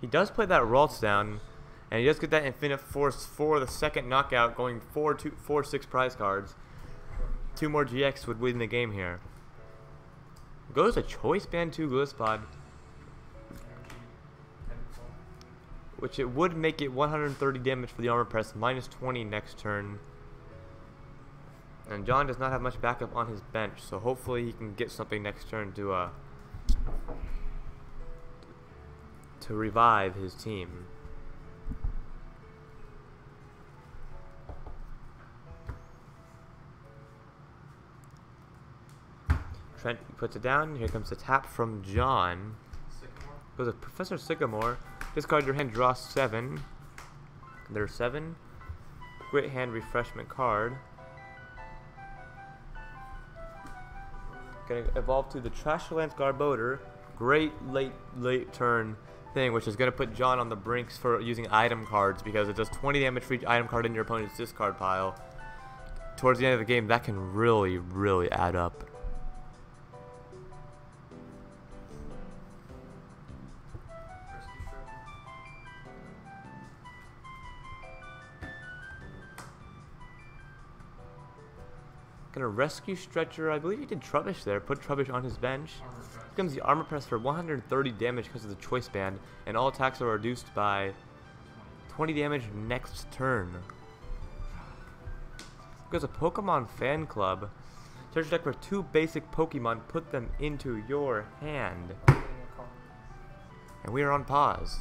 Speaker 4: He does play that Ralts down, and he does get that Infinite Force for the second knockout, going 4-6 prize cards. 2 more GX would win the game here. Goes a Choice Band to Glisspot, which it would make it 130 damage for the Armor Press, minus 20 next turn. And John does not have much backup on his bench, so hopefully he can get something next turn to revive his team. Trent puts it down. Here comes the tap from John.
Speaker 3: Sycamore.
Speaker 4: Goes to Professor Sycamore. Discard your hand, draw 7. There's 7. Great hand refreshment card. Gonna evolve to the Trashlands Garbodor. Great late turn thing, which is going to put John on the brinks for using item cards, because it does 20 damage for each item card in your opponent's discard pile. Towards the end of the game, that can really, really add up. Gonna Rescue Stretcher. I believe he did Trubbish there. Put Trubbish on his bench. Here comes the Armor Press for 130 damage because of the Choice Band, and all attacks are reduced by 20 damage next turn. Goes a Pokemon Fan Club. Search deck for 2 basic Pokemon. Put them into your hand. And we are on pause.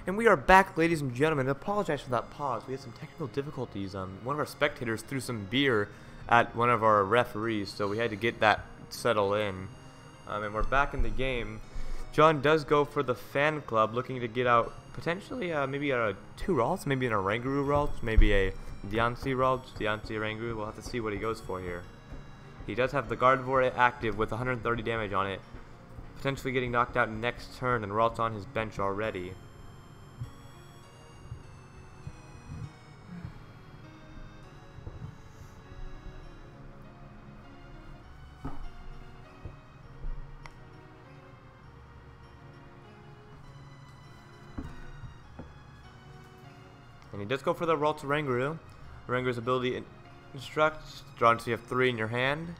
Speaker 4: And we are back, ladies and gentlemen. I apologize for that pause. We had some technical difficulties. One of our spectators threw some beer at one of our referees, so we had to get that settled in. And we're back in the game. John does go for the fan club, looking to get out potentially maybe 2 Ralts, maybe an Oranguru Ralt, maybe a Diancie Ralt, Diancie Oranguru. We'll have to see what he goes for here. He does have the Gardevoir active with 130 damage on it, potentially getting knocked out next turn, and Ralt's on his bench already. And he does go for the Ralt Oranguru. Oranguru's ability instructs, draw until you have 3 in your hand.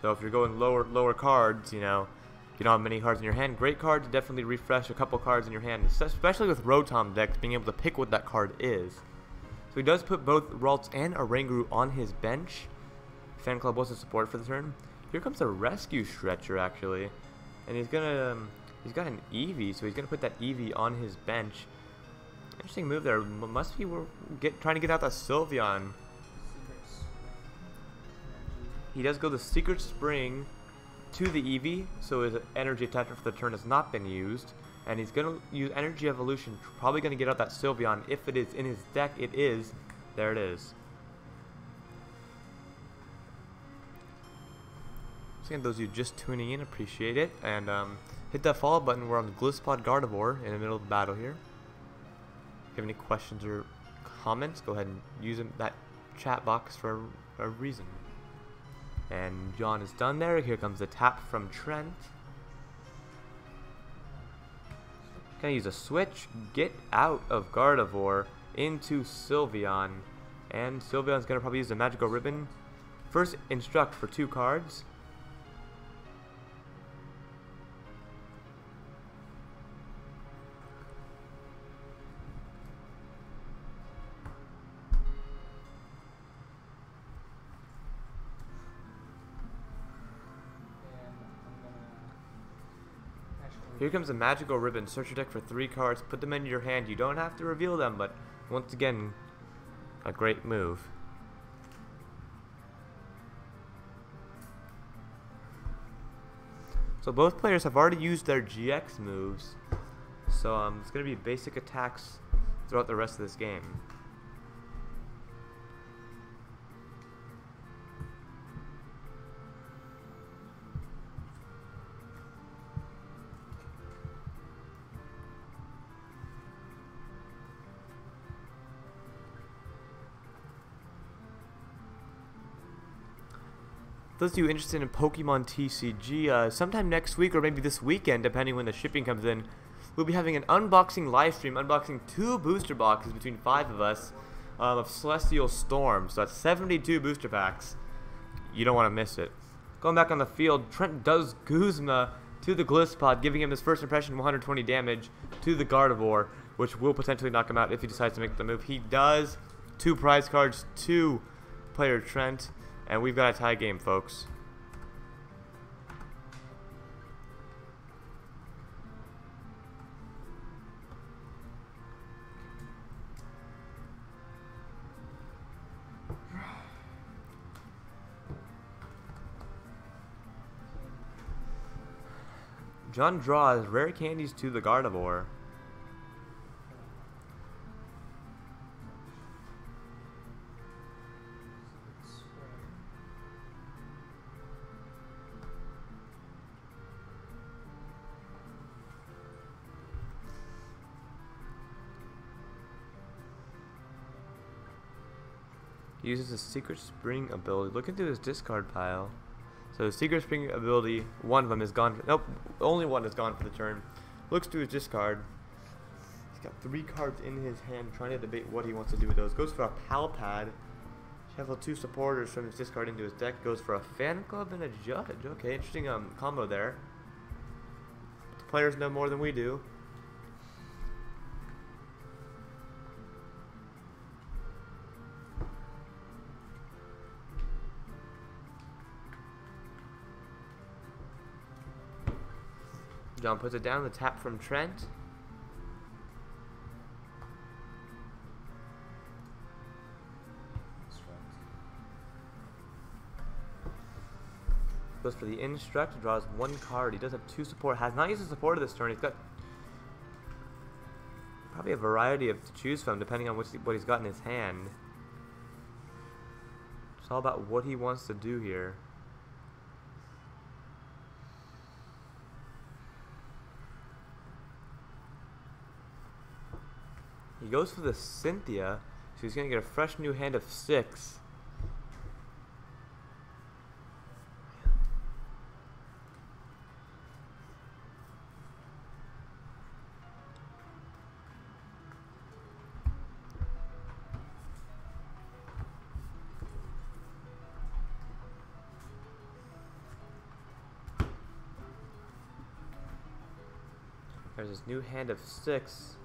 Speaker 4: So if you're going lower cards, you know, you don't have many cards in your hand. Great card to definitely refresh a couple cards in your hand, especially with Rotom decks, being able to pick what that card is. So he does put both Ralts and Oranguru on his bench. Fan Club was a support for the turn. Here comes a Rescue Stretcher, actually. And he's got an Eevee, so he's gonna put that Eevee on his bench. Interesting move there. Must be trying to get out that Sylveon. He does go the Secret Spring to the Eevee, so his energy attachment for the turn has not been used. And he's going to use Energy Evolution, probably going to get out that Sylveon. If it is in his deck, it is. There it is. So again, those of you just tuning in, appreciate it. And hit that follow button. We're on the Gliscod Gardevoir in the middle of the battle here. If you have any questions or comments, go ahead and use that chat box for a reason. And John is done there. Here comes the tap from Trent. Gonna use a switch, get out of Gardevoir into Sylveon. And Sylveon's gonna probably use the Magical Ribbon. First, instruct for 2 cards. Here comes a Magical Ribbon. Search your deck for 3 cards. Put them in your hand. You don't have to reveal them, but once again, a great move. So both players have already used their GX moves. So it's going to be basic attacks throughout the rest of this game. Those of you interested in Pokemon TCG, sometime next week or maybe this weekend, depending when the shipping comes in, we'll be having an unboxing live stream, unboxing 2 booster boxes between 5 of us of Celestial Storm. So that's 72 booster packs. You don't want to miss it. Going back on the field, Trent does Guzma to the Gliscod, giving him his first impression 120 damage to the Gardevoir, which will potentially knock him out if he decides to make the move. He does. 2 prize cards to player Trent. And we've got a tie game, folks. John draws rare candies to the Gardevoir. He uses his Secret Spring ability. Look into his discard pile. So his Secret Spring ability, one of them is gone. Nope, only one is gone for the turn. Looks to his discard. He's got 3 cards in his hand, trying to debate what he wants to do with those. Goes for a Palpad. Shuffle 2 supporters from his discard into his deck. Goes for a Fan Club and a Judge. Okay, interesting combo there. The players know more than we do. John puts it down, the tap from Trent. Goes for the Instruct, draws 1 card. He does have 2 support. Has not used the support of this turn. He's got probably a variety of to choose from depending on what he's got in his hand. It's all about what he wants to do here. He goes for the Cynthia, so he's going to get a fresh new hand of 6. There's this new hand of 6.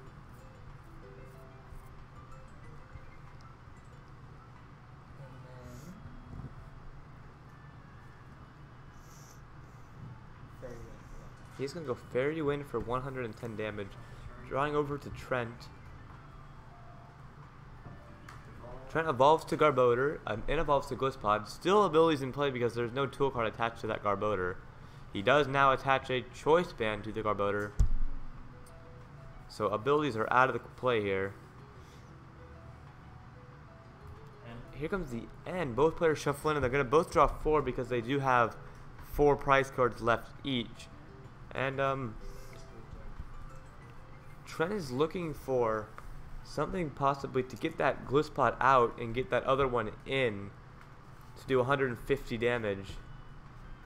Speaker 4: He's going to go Fairy Wind for 110 damage. Drawing over to Trent. Trent evolves to Garbodor and evolves to Glisspod. Still abilities in play because there's no tool card attached to that Garbodor. He does now attach a Choice Band to the Garbodor. So abilities are out of the play here. And here comes the end. Both players shuffle in and they're going to both draw 4 because they do have 4 prize cards left each. And Trent is looking for something possibly to get that Glisspod out and get that other one in to do 150 damage.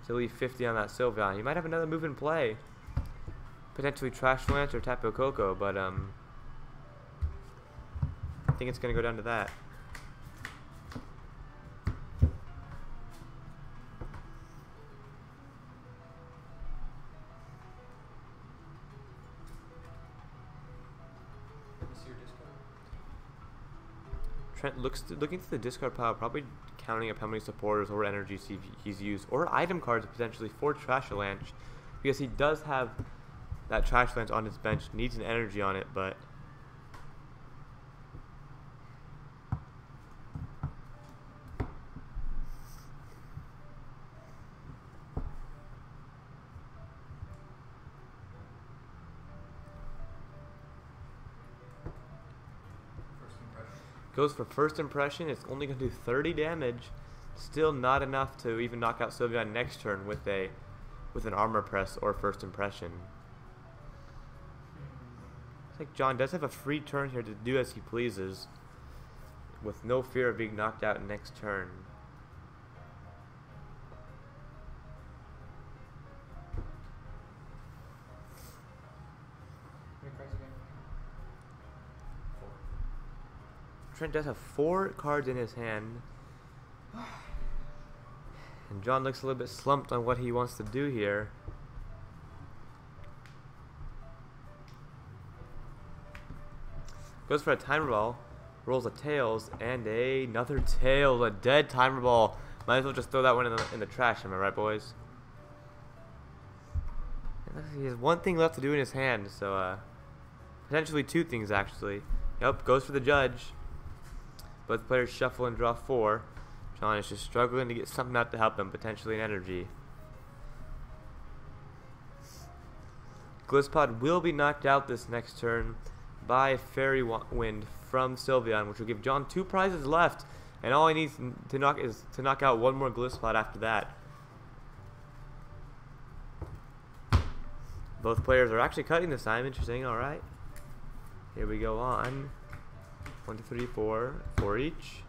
Speaker 4: To leave 50 on that Sylveon. He might have another move in play. Potentially Trash Lance or Tapu Koko, but I think it's going to go down to that. Trent looking through the discard pile, probably counting up how many supporters or energies he's used, or item cards potentially for Trash Lance, because he does have that Trash Lance on his bench, needs an energy on it, but goes for First Impression. It's only going to do 30 damage. Still not enough to even knock out Sylveon next turn with an Armor Press or First Impression. I think John does have a free turn here to do as he pleases, with no fear of being knocked out next turn. Trent does have 4 cards in his hand. And John looks a little bit slumped on what he wants to do here. Goes for a Timer Ball, rolls a Tails, and another Tails, a dead Timer Ball. Might as well just throw that one in the trash, am I right, boys? He has 1 thing left to do in his hand, so potentially 2 things actually. Yep, goes for the Judge. Both players shuffle and draw 4. John is just struggling to get something out to help him, potentially an energy. Glisspod will be knocked out this next turn by Fairy Wind from Sylveon, which will give John 2 prizes left, and all he needs to knock out 1 more Glisspod after that. Both players are actually cutting this time. Interesting. All right, here we go on. 1, 2, 3, 4 each.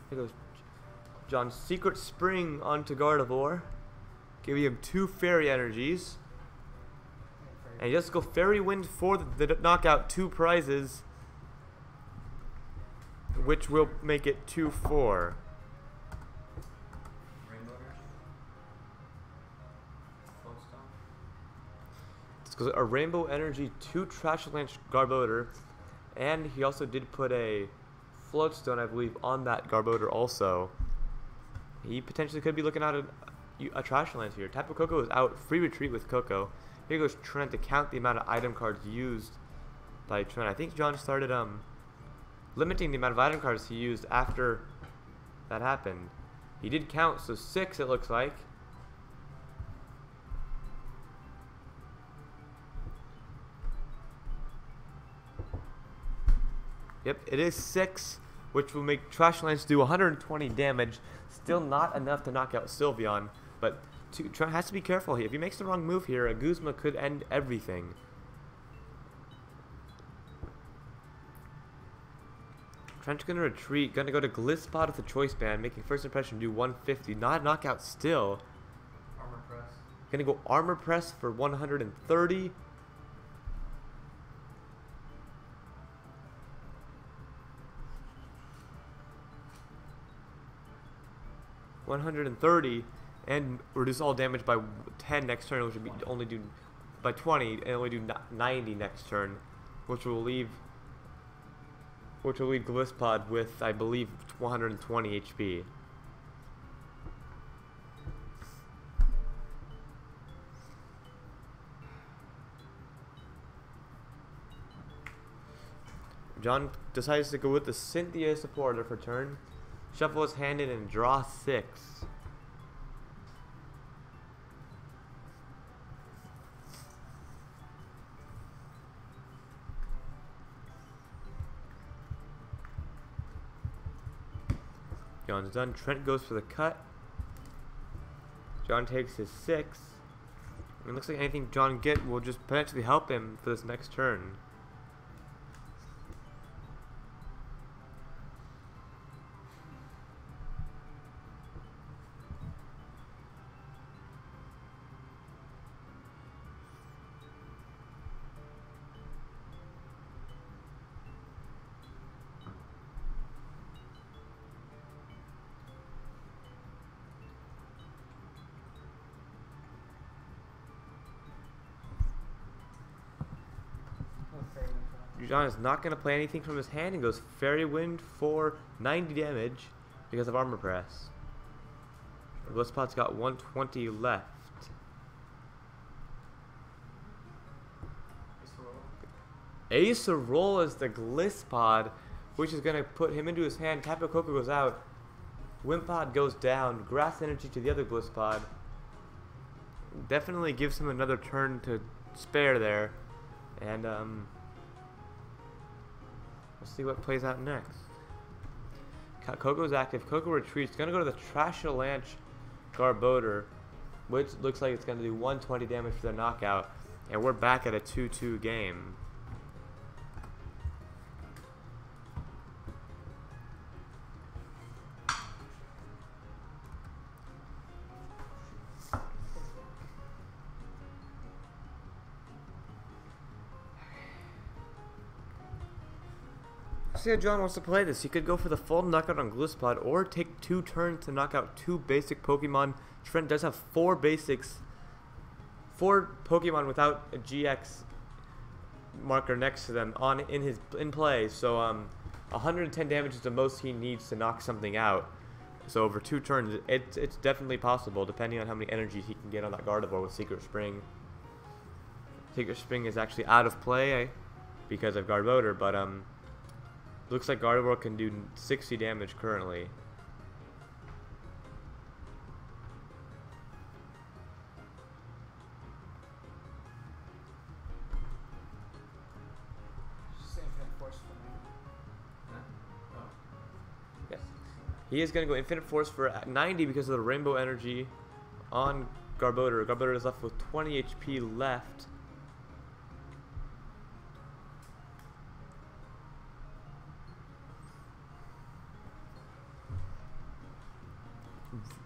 Speaker 4: Here goes John's Secret Spring onto Gardevoir, giving him 2 Fairy energies. And he just go Fairy Wind for the knockout 2 prizes, which will make it 2-4. It's a Rainbow Energy 2 Trash Lance Garbodor, and he also did put a Floatstone, I believe, on that Garbodor also. He potentially could be looking at a Trash Lance here. Tapu Koko is out. Free retreat with Koko. Here goes Trent to count the amount of item cards used by Trent. I think John started limiting the amount of item cards he used after that happened. He did count, so 6 it looks like. Yep, it is 6, which will make Trash Lance do 120 damage. Still not enough to knock out Sylveon, but has to be careful here. If he makes the wrong move here, a Guzma could end everything. Trent's gonna retreat, gonna go to Glisspot with the Choice Band, making first impression do 150. Not a knockout still.
Speaker 3: Armor press.
Speaker 4: Gonna go Armor Press for 130. And reduce all damage by 10 next turn, which would be only do by 20 and only do 90 next turn, which will leave Glisspot with, I believe, 120 HP. John decides to go with the Cynthia supporter for turn. Shuffle his hand in and draw 6. John's done. Trent goes for the cut. John takes his 6. It looks like anything John get will just potentially help him for this next turn. John is not going to play anything from his hand and goes Fairy Wind for 90 damage because of Armor Press. Glisspot's got 120 left. Acerola is the Glisspot, which is going to put him into his hand. Tapu Koko goes out. Wimpod goes down. Grass Energy to the other Glisspot. Definitely gives him another turn to spare there. And, we'll see what plays out next. Coco's active. Coco retreats. Gonna go to the Trashalanche Garbodor, which looks like it's gonna do 120 damage for the knockout. And we're back at a 2-2 game. See how John wants to play this. He could go for the full knockout on Glisspot or take 2 turns to knock out 2 basic Pokemon. Trent does have 4 basics, 4 Pokemon without a GX marker next to them in play. So 110 damage is the most he needs to knock something out. So over 2 turns, it's definitely possible, depending on how many energies he can get on that Gardevoir with Secret Spring. Secret Spring is actually out of play because of Garbodor, but looks like Gardevoir can do 60 damage currently. Yeah. He is going to go Infinite Force for 90 because of the Rainbow Energy on Garbodor. Garbodor is left with 20 HP left.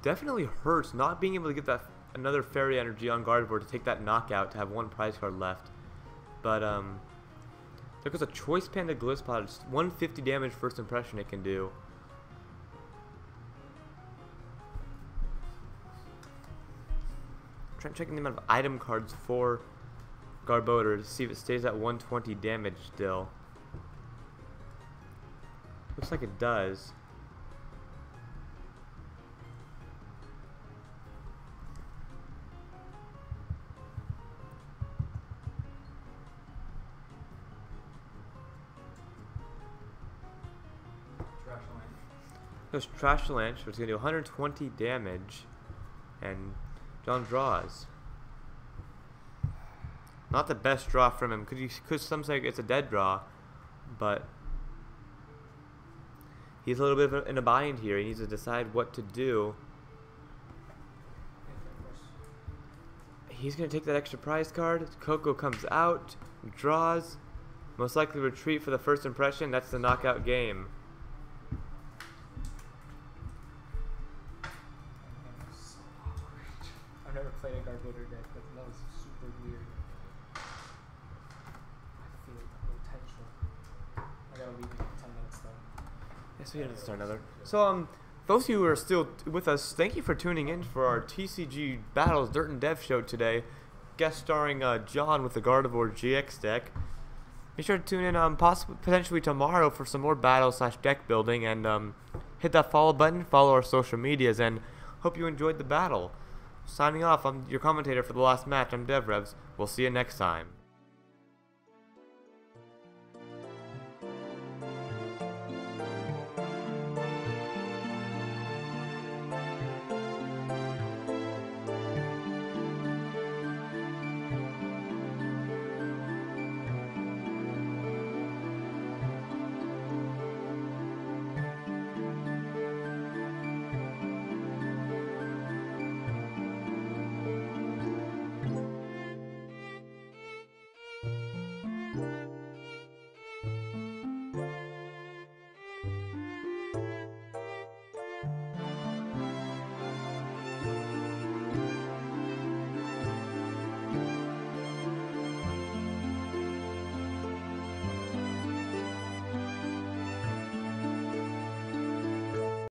Speaker 4: Definitely hurts not being able to get that another Fairy Energy on Gardevoir to take that knockout to have 1 prize card left. But there goes a Choice Panda Glisspot. It's 150 damage first impression it can do. Trying checking the amount of item cards for Garbodor to see if it stays at 120 damage still. Looks like it does. Goes Trash Lance, which is going to do 120 damage. And John draws. Not the best draw from him, because some say it's a dead draw, but he's a little bit in a bind here. He needs to decide what to do. He's going to take that extra prize card. Coco comes out, draws, most likely retreat for the first impression. That's the knockout game.
Speaker 2: I've never played a guard builder deck, but that was super weird. I feel the potential. I gotta leave in 10 minutes though.
Speaker 4: Yes, we have to start another. So, those of you who are still with us, thank you for tuning in for our TCG Battles Dirt and Dev show today. Guest starring John with the Gardevoir GX deck. Be sure to tune in potentially tomorrow for some more battle/deck building, and hit that follow button, follow our social medias, and hope you enjoyed the battle. Signing off, I'm your commentator for the last match. I'm DevRevs. We'll see you next time.